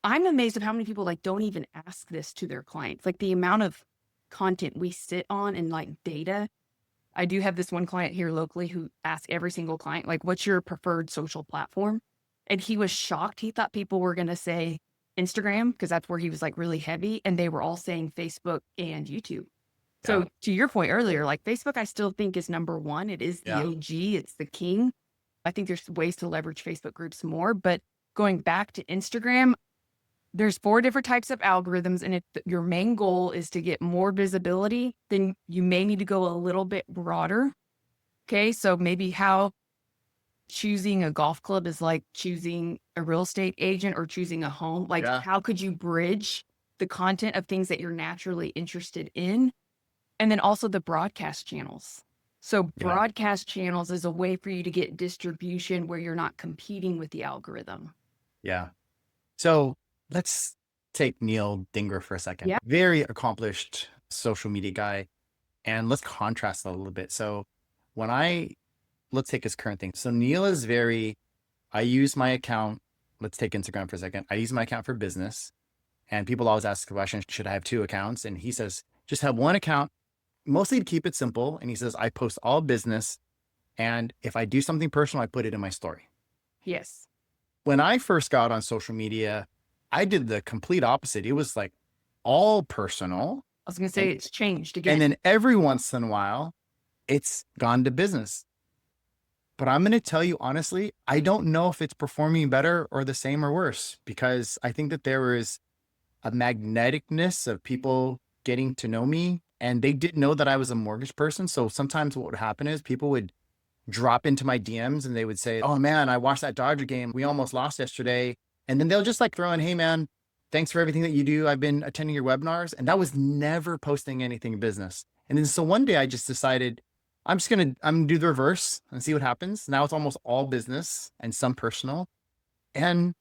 I'm amazed at how many people like don't even ask this to their clients. Like the amount of content we sit on and like data. I do have this one client here locally who asks every single client, like, what's your preferred social platform? And he was shocked. He thought people were going to say Instagram because that's where he was like really heavy. And they were all saying Facebook and YouTube. So to your point earlier, like Facebook, I still think is number 1. It is the OG. It's the king. I think there's ways to leverage Facebook groups more, but going back to Instagram, there's 4 different types of algorithms. And if your main goal is to get more visibility, then you may need to go a little bit broader. Okay. So maybe how choosing a golf club is like choosing a real estate agent or choosing a home. Like how could you bridge the content of things that you're naturally interested in And then also the broadcast channels. So Yeah. broadcast channels is a way for you to get distribution where you're not competing with the algorithm. Yeah. So let's take Neil Dinger for a second. Yeah. Very accomplished social media guy. And let's contrast that a little bit. So when let's take his current thing. So Neil is I use my account. Let's take Instagram for a second. I use my account for business. And people always ask the question, should I have two accounts? And he says, just have one account, mostly to keep it simple. And he says, I post all business. And if I do something personal, I put it in my story. Yes. When I first got on social media, I did the complete opposite. It was like all personal. I was going to say And, it's changed and again. then every once in a while, it's gone to business. But I'm going to tell you honestly, I don't know if it's performing better or the same or worse, because I think that there is a magneticness of people getting to know me, and they didn't know that I was a mortgage person. So sometimes what would happen is people would drop into my DMs and they would say, oh man, I watched that Dodger game. We almost lost yesterday. And then they'll just like throw in, hey man, thanks for everything that you do. I've been attending your webinars. And that was never posting anything business. And then so one day I just decided I'm gonna do the reverse and see what happens. Now it's almost all business and some personal. And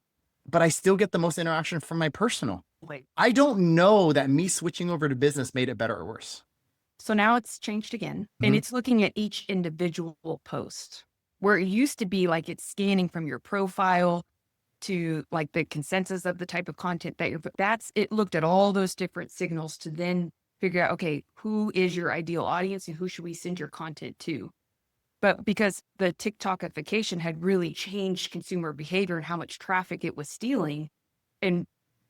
but I still get the most interaction from my personal. Wait. I don't know that me switching over to business made it better or worse. So now it's changed again, and Mhm. it's looking at each individual post where it used to be like it's scanning from your profile to like the consensus of the type of content that it looked at all those different signals to then figure out, okay, who is your ideal audience and who should we send your content to? But because the TikTokification had really changed consumer behavior and how much traffic it was stealing, and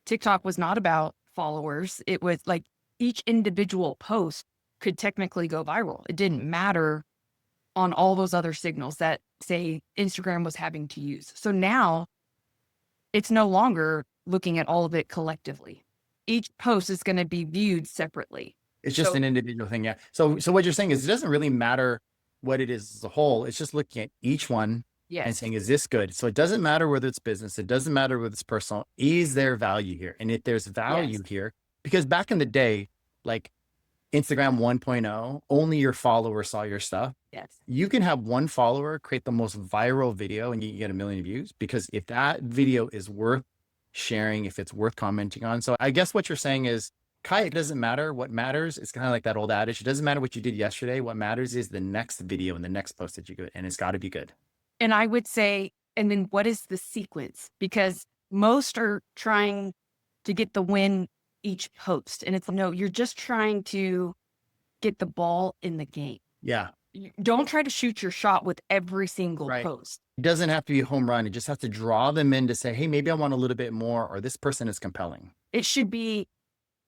TikTok was not about followers, it was like each individual post could technically go viral. It didn't matter on all those other signals that, say, Instagram was having to use. So now it's no longer looking at all of it collectively. Each post is going to be viewed separately. It's just So an individual thing. Yeah. So what you're saying is it doesn't really matter what it is as a whole. It's just looking at each one and yes, saying, is this good? So it doesn't matter whether it's business. It doesn't matter whether it's personal. Is there value here? And if there's yes, value here, because back in the day, like Instagram 1.0, only your followers saw your stuff. yes. You can have one follower create the most viral video and you can get 1 million views, because if that video is worth sharing, if it's worth commenting on. So I guess what you're saying is, Khai, it doesn't matter. What matters, it's kind of like that old adage. It doesn't matter what you did yesterday. What matters is the next video and the next post that you do, and it's got to be good. And I would say, and then what is the sequence? Because most are trying to get the win each post. And it's no, you're just trying to get the ball in the game. Yeah. Don't try to shoot your shot with every single Right. post. It doesn't have to be a home run. It just has to draw them in to say, hey, maybe I want a little bit more, or this person is compelling. It should be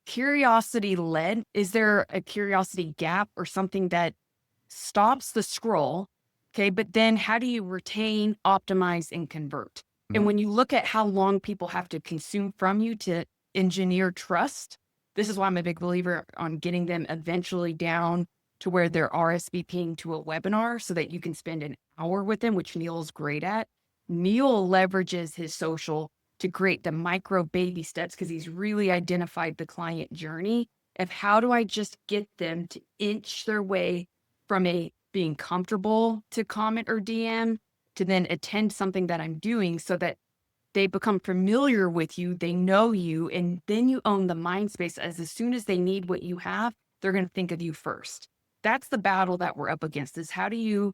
curiosity led. Is there a curiosity gap or something that stops the scroll? Okay. But then how do you retain, optimize, and convert? And Mhm. when you look at how long people have to consume from you to engineer trust, this is why I'm a big believer on getting them eventually down to where they're RSVPing to a webinar so that you can spend an hour with them, which Neil's great at. Neil leverages his social to create the micro baby steps because he's really identified the client journey of how do I just get them to inch their way from a being comfortable to comment or DM to then attend something that I'm doing so that they become familiar with you, they know you, and then you own the mind space as soon as they need what you have, they're going to think of you first. That's the battle that we're up against is how do you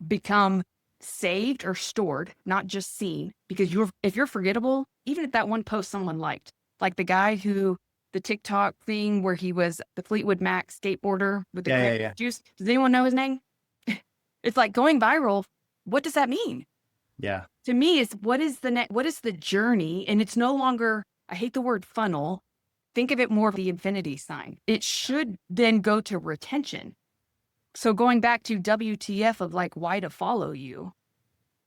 become saved or stored, not just seen? Because if you're forgettable, even if that one post someone liked, like the guy who the TikTok thing where he was the Fleetwood Mac skateboarder with the cranberry juice. Does anyone know his name? It's like going viral. What does that mean? Yeah. To me, is what is the journey? And it's no longer, I hate the word funnel. Think of it more of the infinity sign. It should then go to retention. So going back to WTF of like why to follow you,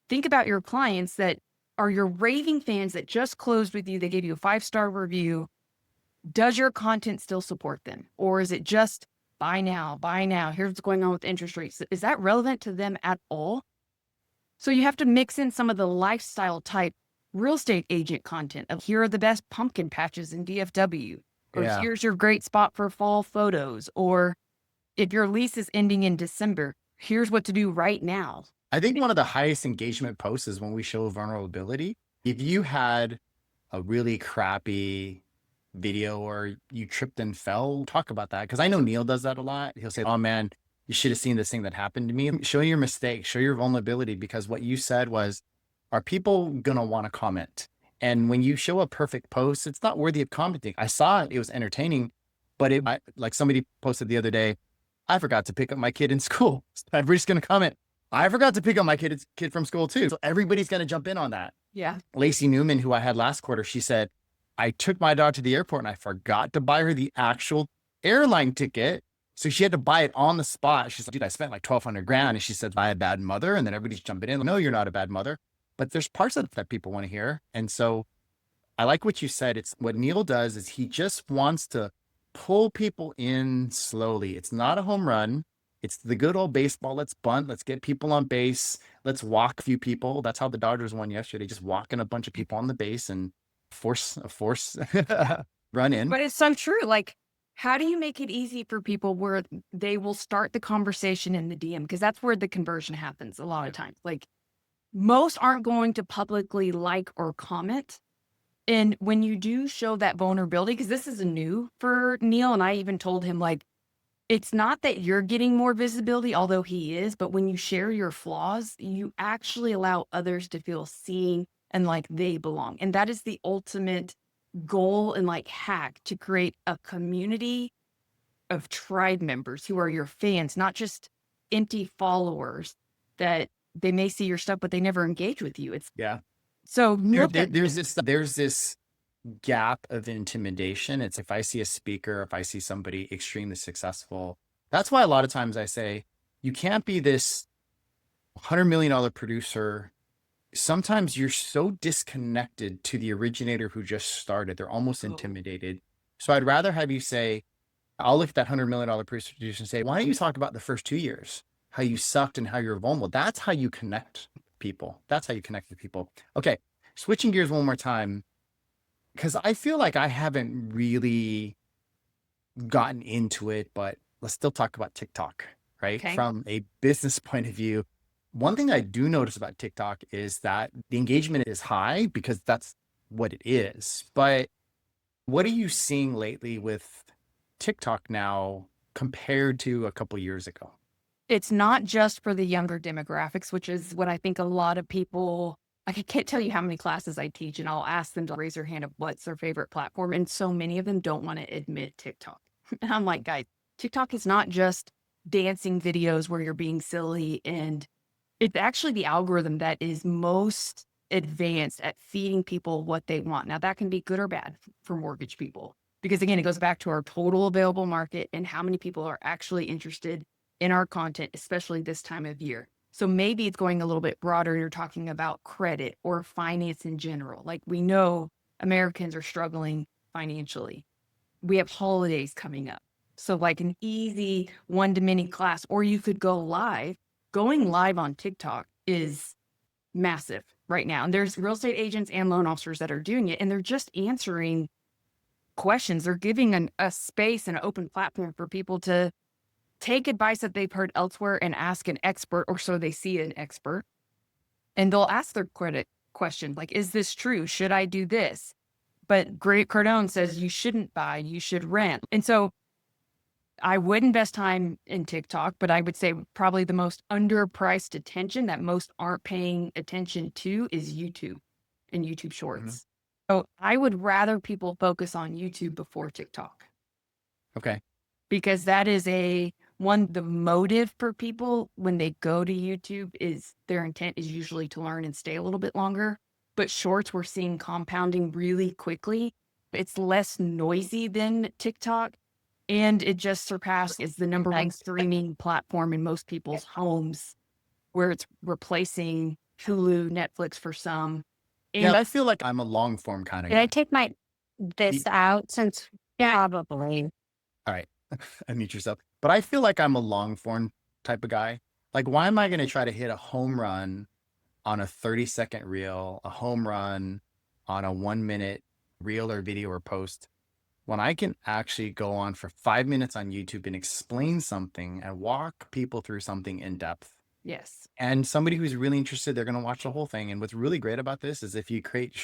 think about your clients that are your raving fans that just closed with you. They gave you a 5-star review. Does your content still support them? Or is it just buy now, buy now? Here's what's going on with interest rates. Is that relevant to them at all? So you have to mix in some of the lifestyle type real estate agent content of here are the best pumpkin patches in DFW, or Yeah. here's your great spot for fall photos, or if your lease is ending in December, here's what to do right now. I think one of the highest engagement posts is when we show vulnerability. If you had a really crappy video or you tripped and fell, talk about that. Cause I know Neil does that a lot. He'll say, oh man, you should have seen this thing that happened to me. Show your mistake, show your vulnerability, because what you said was, are people gonna want to comment? And when you show a perfect post, it's not worthy of commenting. I saw it, it was entertaining, but like somebody posted the other day, I forgot to pick up my kid in school. Everybody's gonna comment, I forgot to pick up my kid from school too. So everybody's gonna jump in on that. Yeah. Lacey Newman, who I had last quarter, she said, I took my dog to the airport and I forgot to buy her the actual airline ticket. So she had to buy it on the spot. She's like, dude, I spent like 1,200 grand. And she said, am I a bad mother? And then everybody's jumping in. No, you're not a bad mother. But there's parts of it that people want to hear. And so I like what you said. It's what Neil does is he just wants to pull people in slowly. It's not a home run. It's the good old baseball. Let's bunt. Let's get people on base. Let's walk a few people. That's how the Dodgers won yesterday. Just walking a bunch of people on the base and force run in. But it's so true. Like, how do you make it easy for people where they will start the conversation in the DM? Because that's where the conversion happens a lot of times. Like, most aren't going to publicly like or comment. And when you do show that vulnerability, because this is new for Neil, and I even told him, like, it's not that you're getting more visibility, although he is, but when you share your flaws, you actually allow others to feel seen and like they belong. And that is the ultimate goal and like hack to create a community of tribe members who are your fans, not just empty followers that they may see your stuff, but they never engage with you. It's Yeah. so There's this gap of intimidation. It's if I see a speaker, if I see somebody extremely successful, that's why a lot of times I say, you can't be this $100 million producer. Sometimes you're so disconnected to the originator who just started, they're almost intimidated. So I'd rather have you say, I'll look at that $100 million producer and say, why don't you talk about the first 2 years, how you sucked and how you're vulnerable? That's how you connect people. That's how you connect with people. Okay. Switching gears one more time, because I feel like I haven't really gotten into it, but let's still talk about TikTok, right? Okay. From a business point of view, one thing I do notice about TikTok is that the engagement is high because that's what it is. But what are you seeing lately with TikTok now compared to a couple years ago? It's not just for the younger demographics, which is what I think a lot of people, I can't tell you how many classes I teach, and I'll ask them to raise their hand of what's their favorite platform. And so many of them don't want to admit TikTok. And I'm like, guys, TikTok is not just dancing videos where you're being silly. And it's actually the algorithm that is most advanced at feeding people what they want. Now, that can be good or bad for mortgage people, because again, it goes back to our total available market and how many people are actually interested in our content, especially this time of year. So maybe it's going a little bit broader. You're talking about credit or finance in general. Like, we know Americans are struggling financially. We have holidays coming up. So like an easy one-to-many class, or you could go live. Going live on TikTok is massive right now. And there's real estate agents and loan officers that are doing it, and they're just answering questions. They're giving a space and an open platform for people to take advice that they've heard elsewhere and ask an expert, or so they see an expert. And they'll ask their credit question, like, is this true? Should I do this? But Grant Cardone says you shouldn't buy, you should rent. And so I would invest time in TikTok, but I would say probably the most underpriced attention that most aren't paying attention to is YouTube and YouTube Shorts. So I would rather people focus on YouTube before TikTok. Okay. Because that is the motive for people when they go to YouTube is their intent is usually to learn and stay a little bit longer. But Shorts, we're seeing compounding really quickly. It's less noisy than TikTok. And it just surpassed is the number one streaming platform in most people's homes, where it's replacing Hulu, Netflix for some. And I feel like I'm a long form kind of Did guy. I take this out since probably? All right. Unmute yourself. But I feel like I'm a long form type of guy. Like, why am I going to try to hit a home run on a 30-second reel, a home run on a 1-minute reel or video or post, when I can actually go on for 5 minutes on YouTube and explain something and walk people through something in depth. Yes. And somebody who's really interested, they're going to watch the whole thing. And what's really great about this is if you create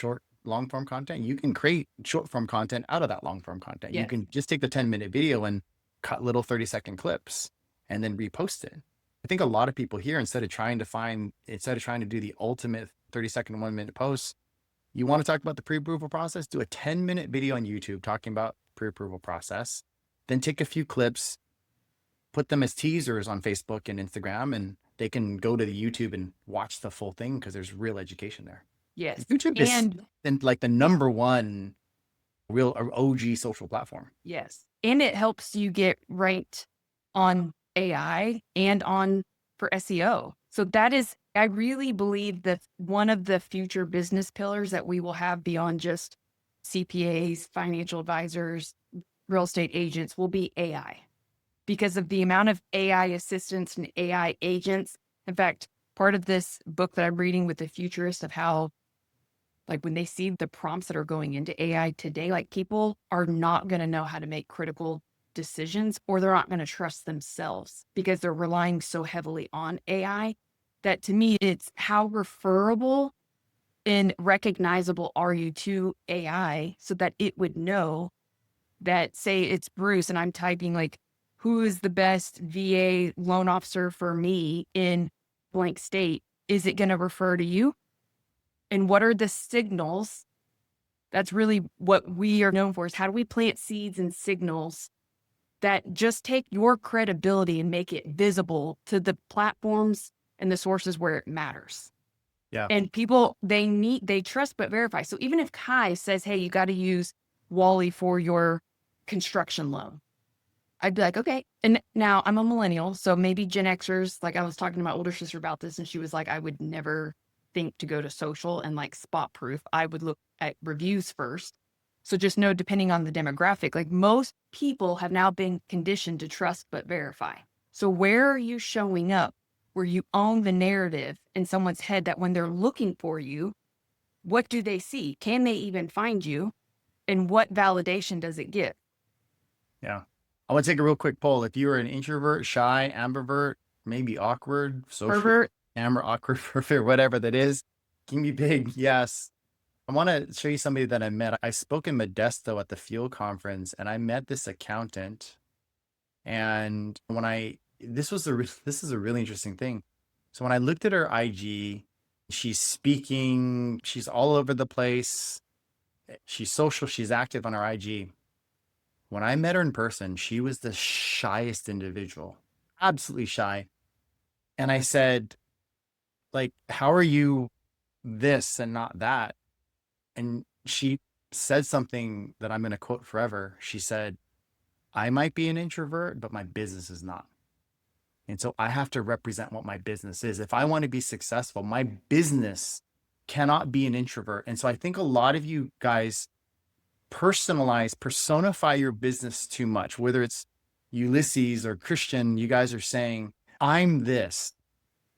long form content, you can create short form content out of that long form content. You Yes. can just take the 10-minute video and cut little 30-second clips and then repost it. I think a lot of people here, instead of trying to do the ultimate 30-second, 1-minute post, you want to talk about the pre-approval process, do a 10-minute video on YouTube talking about pre-approval process, then take a few clips, put them as teasers on Facebook and Instagram, and they can go to the YouTube and watch the full thing because there's real education there. Yes. YouTube is like the number one real OG social platform. Yes. And it helps you get ranked on AI and for SEO. So that is, I really believe that one of the future business pillars that we will have beyond just CPAs, financial advisors, real estate agents will be AI, because of the amount of AI assistants and AI agents. In fact, part of this book that I'm reading with the futurist of how, like, when they see the prompts that are going into AI today, like, people are not going to know how to make critical decisions, or they're not going to trust themselves because they're relying so heavily on AI that, to me, it's how referable and recognizable are you to AI so that it would know that, say it's Bruce and I'm typing like, who is the best VA loan officer for me in blank state? Is it going to refer to you? And what are the signals? That's really what we are known for, is how do we plant seeds and signals that just take your credibility and make it visible to the platforms and the sources where it matters. Yeah. And people, they trust but verify. So even if Khai says, hey, you got to use Wally for your construction loan, I'd be like, okay. And now I'm a millennial, so maybe Gen Xers, like I was talking to my older sister about this, and she was like, I would never think to go to social and like spot proof. I would look at reviews first. So just know, depending on the demographic, like most people have now been conditioned to trust but verify. So where are you showing up where you own the narrative in someone's head that when they're looking for you, what do they see? Can they even find you? And what validation does it give? Yeah. I want to take a real quick poll. If you are an introvert, shy, ambivert, maybe awkward, social, Pervert. awkward, pervert, whatever that is, can be big. Yes. I want to show you somebody that I met. I spoke in Modesto at the Fuel Conference, and I met this accountant. And this is a really interesting thing. So when I looked at her IG, she's speaking, she's all over the place. She's social, she's active on her IG. When I met her in person, she was the shyest individual, absolutely shy. And I said, like, how are you this and not that? And she said something that I'm going to quote forever. She said, I might be an introvert, but my business is not. And so I have to represent what my business is. If I want to be successful, my business cannot be an introvert. And so I think a lot of you guys personify your business too much, whether it's Ulysses or Christian. You guys are saying, I'm this,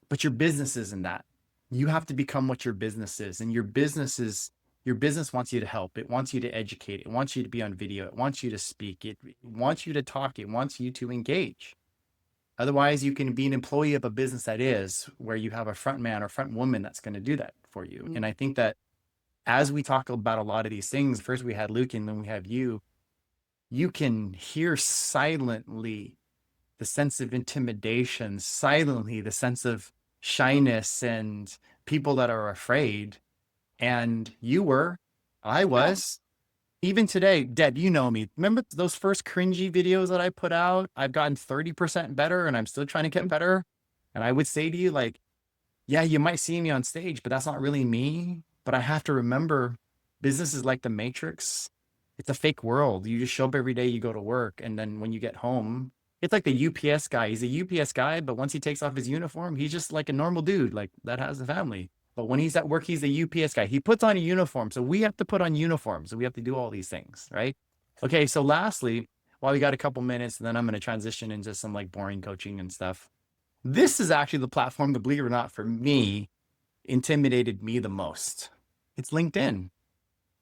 but your business isn't that. You have to become what your business is. And your business wants you to help. It wants you to educate. It wants you to be on video. It wants you to speak. It wants you to talk. It wants you to engage. Otherwise, you can be an employee of a business that is, where you have a front man or front woman that's going to do that for you. Mm-hmm. And I think that as we talk about a lot of these things, first we had Luke and then we have you can hear silently the sense of intimidation, silently the sense of shyness and people that are afraid. And I was, even today, Deb, you know me. Remember those first cringy videos that I put out? I've gotten 30% better and I'm still trying to get better. And I would say to you, like, yeah, you might see me on stage, but that's not really me. But I have to remember, business is like the Matrix. It's a fake world. You just show up every day, you go to work. And then when you get home, it's like the UPS guy. He's a UPS guy, but once he takes off his uniform, he's just like a normal dude, like that has a family. But when he's at work, he's a UPS guy. He puts on a uniform. So we have to put on uniforms. So we have to do all these things, right? Okay, so lastly, while we got a couple minutes, and then I'm going to transition into some like boring coaching and stuff. This is actually the platform that, believe it or not, for me, intimidated me the most. It's LinkedIn.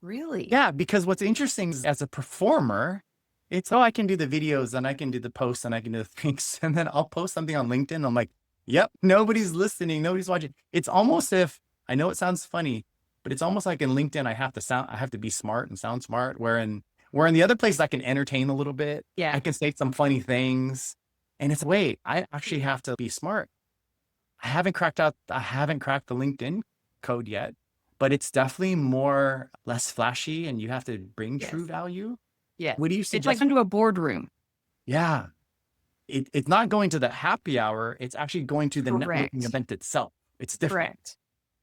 Really? Yeah, because what's interesting is as a performer, it's, oh, I can do the videos and I can do the posts and I can do the things. And then I'll post something on LinkedIn. I'm like, yep, nobody's listening. Nobody's watching. It's almost if, I know it sounds funny, but it's almost like in LinkedIn, I have to be smart and sound smart. Where in the other places I can entertain a little bit. Yeah. I can say some funny things. And it's, wait, I actually have to be smart. I haven't cracked the LinkedIn code yet, but it's definitely less flashy and you have to bring true Yes. value. Yeah. What do you It's like suggest? into a boardroom. Yeah. It's not going to the happy hour. It's actually going to the networking Correct. event itself. It's different, Correct.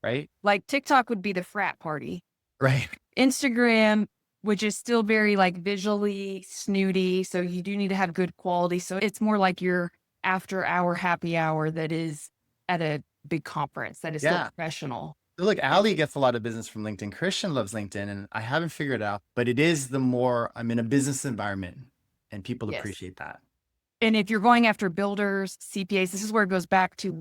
right? Like TikTok would be the frat party. Right. Instagram, which is still very like visually snooty. So you do need to have good quality. So it's more like your after hour happy hour that is at a big conference that is still Yeah. professional. So look, Allie gets a lot of business from LinkedIn. Christian loves LinkedIn, and I haven't figured it out, but it is I'm in a business environment and people Yes. appreciate that. And if you're going after builders, CPAs, this is where it goes back to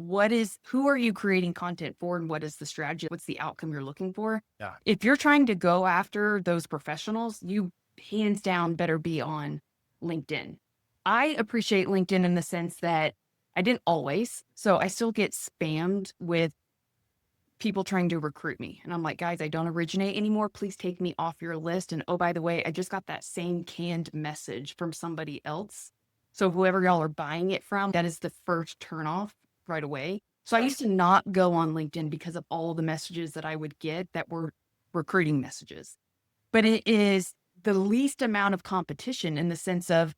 who are you creating content for and what is the strategy? What's the outcome you're looking for? Yeah. If you're trying to go after those professionals, you hands down better be on LinkedIn. I appreciate LinkedIn in the sense that I didn't always. So I still get spammed with people trying to recruit me. And I'm like, guys, I don't originate anymore. Please take me off your list. And oh, by the way, I just got that same canned message from somebody else. So whoever y'all are buying it from, that is the first turnoff right away. So I used to not go on LinkedIn because of all the messages that I would get that were recruiting messages. But it is the least amount of competition in the sense of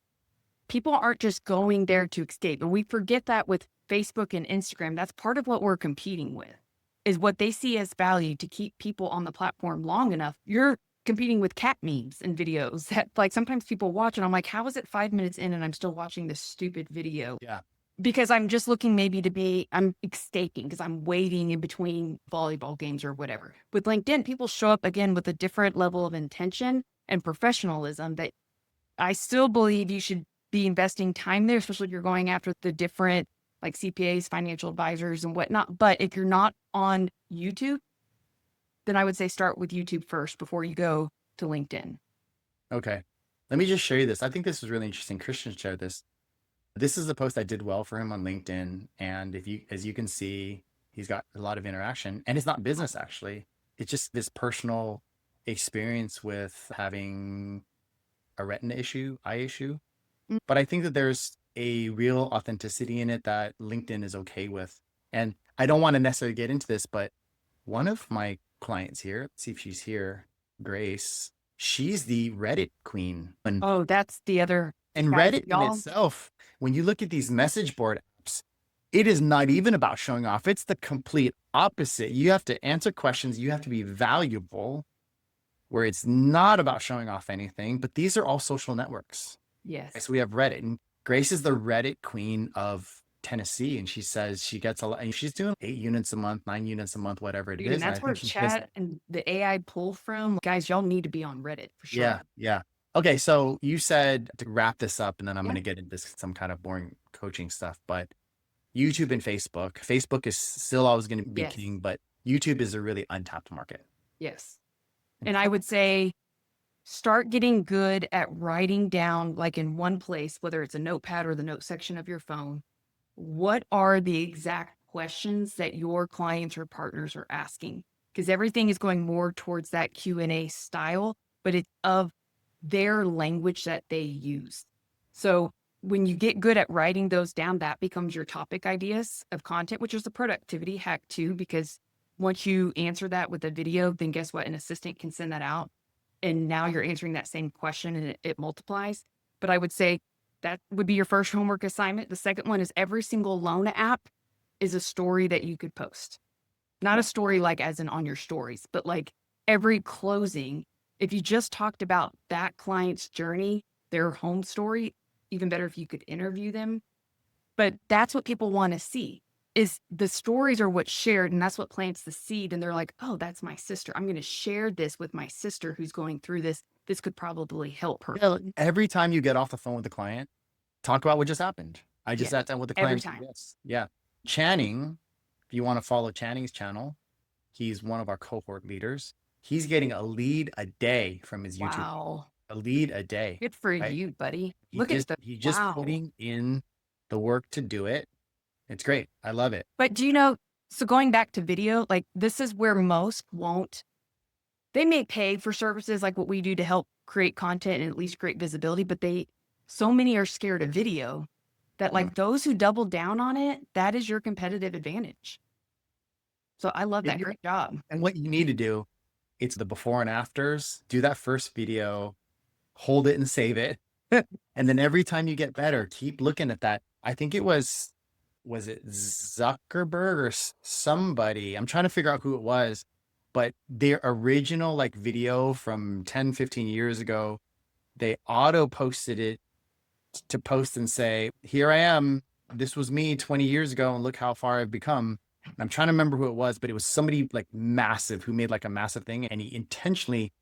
people aren't just going there to escape. And we forget that with Facebook and Instagram. That's part of what we're competing with, is what they see as value to keep people on the platform long enough. You're competing with cat memes and videos that like sometimes people watch and I'm like, how is it 5 minutes in and I'm still watching this stupid video? Yeah. Because I'm just looking I'm escaping because I'm waiting in between volleyball games or whatever. With LinkedIn, people show up again with a different level of intention and professionalism that I still believe you should be investing time there, especially if you're going after the different like CPAs, financial advisors and whatnot. But if you're not on YouTube, then I would say start with YouTube first before you go to LinkedIn. Okay. Let me just show you this. I think this is really interesting. Christian shared this. This is a post I did well for him on LinkedIn. And as you can see, he's got a lot of interaction and it's not business actually. It's just this personal experience with having a retina eye issue. Mm. But I think that there's a real authenticity in it that LinkedIn is okay with. And I don't want to necessarily get into this, but one of my clients here, let's see if she's here, Grace, she's the Reddit queen. Oh, that's the other. And guys, Reddit in y'all- itself, when you look at these message board apps, it is not even about showing off. It's the complete opposite. You have to answer questions. You have to be valuable, where it's not about showing off anything, but these are all social networks. Yes. So we have Reddit, and Grace is the Reddit queen of Tennessee. And she says she gets a lot, and she's doing 8 units a month, 9 units a month, whatever it Dude, is. and that's where chat and the AI pull from. Guys, y'all need to be on Reddit for sure. Yeah. Yeah. Okay. So you said to wrap this up, and then I'm Yeah. going to get into some kind of boring coaching stuff, but YouTube and Facebook is still always going to be Yes. king, but YouTube is a really untapped market. Yes. And I would say start getting good at writing down, like in one place, whether it's a notepad or the note section of your phone, what are the exact questions that your clients or partners are asking? Because everything is going more towards that Q&A style, but it's of their language that they use. So when you get good at writing those down, that becomes your topic ideas of content, which is a productivity hack too, because once you answer that with a video, then guess what? An assistant can send that out. And now you're answering that same question and it multiplies. But I would say that would be your first homework assignment. The second one is every single loan app is a story that you could post. Not a story like as in on your stories, but like every closing. If you just talked about that client's journey, their home story, even better if you could interview them. But that's what people want to see. Is the stories are what's shared, and that's what plants the seed. And they're like, oh, that's my sister. I'm going to share this with my sister who's going through this. This could probably help her. Every time you get off the phone with the client, talk about what just happened. I just sat down with the client. Every time. Yes. Yeah. Channing, if you want to follow Channing's channel, he's one of our cohort leaders. He's getting a lead a day from his YouTube, Wow. a lead a day, Good for right? you, buddy. He Look at just, the he just wow. putting in the work to do it. It's great. I love it. But do you know, so going back to video, like this is where most won't, they may pay for services like what we do to help create content and at least create visibility, but so many are scared of video that Mhm. like those who double down on it, that is your competitive advantage. So I love that. Yeah. Great job. And what you need to do, it's the before and afters. Do that first video, hold it and save it. And then every time you get better, keep looking at that. I think it was it Zuckerberg or somebody? I'm trying to figure out who it was, but their original like video from 10, 15 years ago, they auto posted it to post and say, here I am. This was me 20 years ago, and look how far I've become. And I'm trying to remember who it was, but it was somebody like massive who made like a massive thing. And he intentionally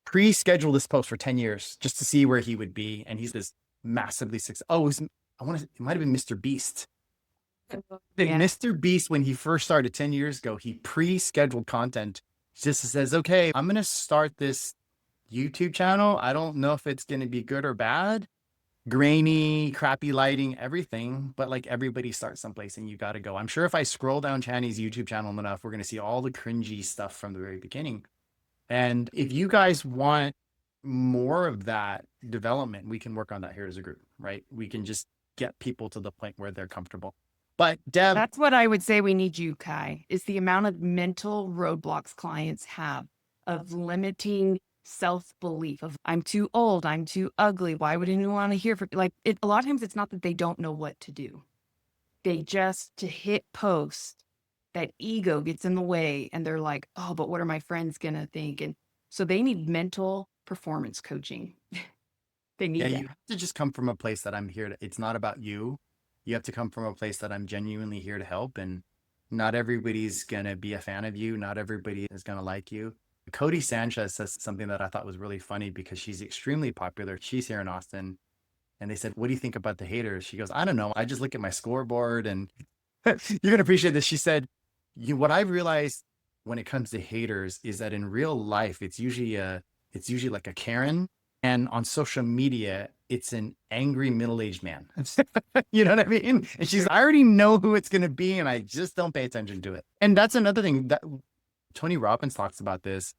pre-scheduled this post for 10 years just to see where he would be. And he's this massively successful. Oh, it might have been Mr. Beast. Yeah. Mr. Beast, when he first started 10 years ago, he pre-scheduled content. Just says, okay, I'm going to start this YouTube channel. I don't know if it's going to be good or bad, grainy, crappy lighting, everything, but like everybody starts someplace and you got to go. I'm sure if I scroll down Channy's YouTube channel enough, we're going to see all the cringy stuff from the very beginning. And if you guys want more of that development, we can work on that here as a group, right? We can just get people to the point where they're comfortable. But Deb, That's what I would say we need you, Khai, is the amount of mental roadblocks clients have of limiting self-belief of I'm too old, I'm too ugly. Why would anyone want to hear from like it? A lot of times it's not that they don't know what to do. They just to hit post, that ego gets in the way and they're like, oh, but what are my friends gonna think? And so they need mental performance coaching. They yeah, need that. you have to just come from a place that I'm here to, it's not about you. You have to come from a place that I'm genuinely here to help. And not everybody's going to be a fan of you. Not everybody is going to like you. Cody Sanchez says something that I thought was really funny because she's extremely popular. She's here in Austin. And they said, what do you think about the haters? She goes, I don't know. I just look at my scoreboard and you're going to appreciate this. She said, what I realized when it comes to haters is that in real life, it's usually like a Karen. And on social media, it's an angry middle-aged man. You know what I mean? And she's, I already know who it's going to be, and I just don't pay attention to it. And that's another thing that Tony Robbins talks about this.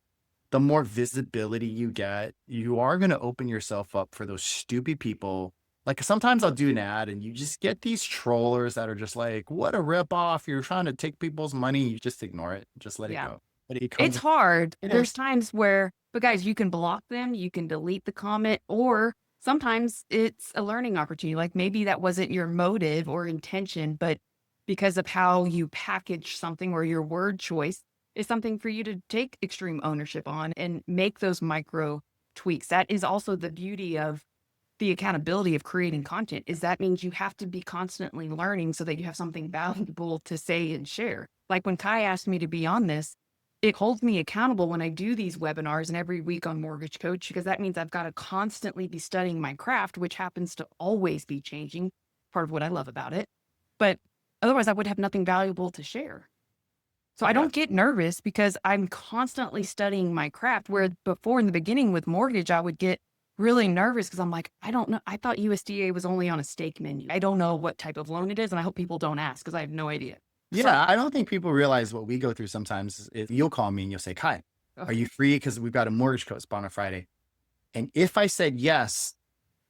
The more visibility you get, you are going to open yourself up for those stupid people. Like sometimes I'll do an ad and you just get these trollers that are just like, what a ripoff. You're trying to take people's money. You just ignore it. Just let it go. But it comes. It's hard. It There's is. times where, but guys, you can block them, you can delete the comment, or sometimes it's a learning opportunity. Like maybe that wasn't your motive or intention, but because of how you package something or your word choice is something for you to take extreme ownership on and make those micro tweaks. That is also the beauty of the accountability of creating content is that means you have to be constantly learning so that you have something valuable to say and share. Like when Khai asked me to be on this, it holds me accountable when I do these webinars and every week on Mortgage Coach, because that means I've got to constantly be studying my craft, which happens to always be changing, part of what I love about it. But otherwise I would have nothing valuable to share. So I don't get nervous because I'm constantly studying my craft, where before in the beginning with mortgage, I would get really nervous because I'm like, I don't know. I thought USDA was only on a stake menu. I don't know what type of loan it is. And I hope people don't ask because I have no idea. Yeah, I don't think people realize what we go through sometimes. Is you'll call me and you'll say, Khai, are you free? Because we've got a mortgage coach spot on a Friday. And if I said yes,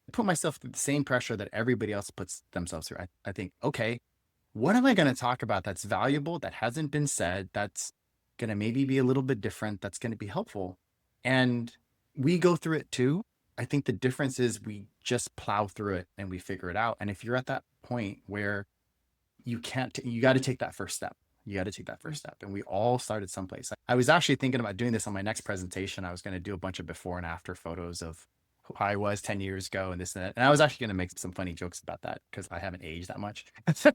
I put myself through the same pressure that everybody else puts themselves through. I think, okay, what am I going to talk about that's valuable, that hasn't been said, that's going to maybe be a little bit different, that's going to be helpful? And we go through it too. I think the difference is we just plow through it and we figure it out. And if you're at that point where you can't, you got to take that first step. You got to take that first step. And we all started someplace. I was actually thinking about doing this on my next presentation. I was going to do a bunch of before and after photos of who I was 10 years ago and this and that. And I was actually going to make some funny jokes about that because I haven't aged that much.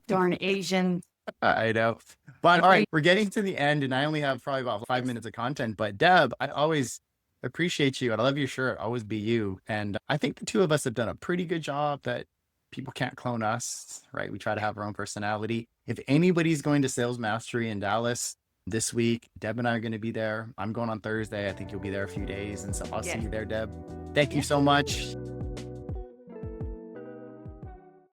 Darn Asian. I know. But all right, we're getting to the end and I only have probably about 5 minutes of content. But Deb, I always appreciate you. And I love your shirt. Always be you. And I think the two of us have done a pretty good job that people can't clone us, right? We try to have our own personality. If anybody's going to Sales Mastery in Dallas, this week. Deb and I are going to be there. I'm going on Thursday. I think you'll be there a few days. And so I'll see Yes. you there, Deb. Thank you Yes. so much.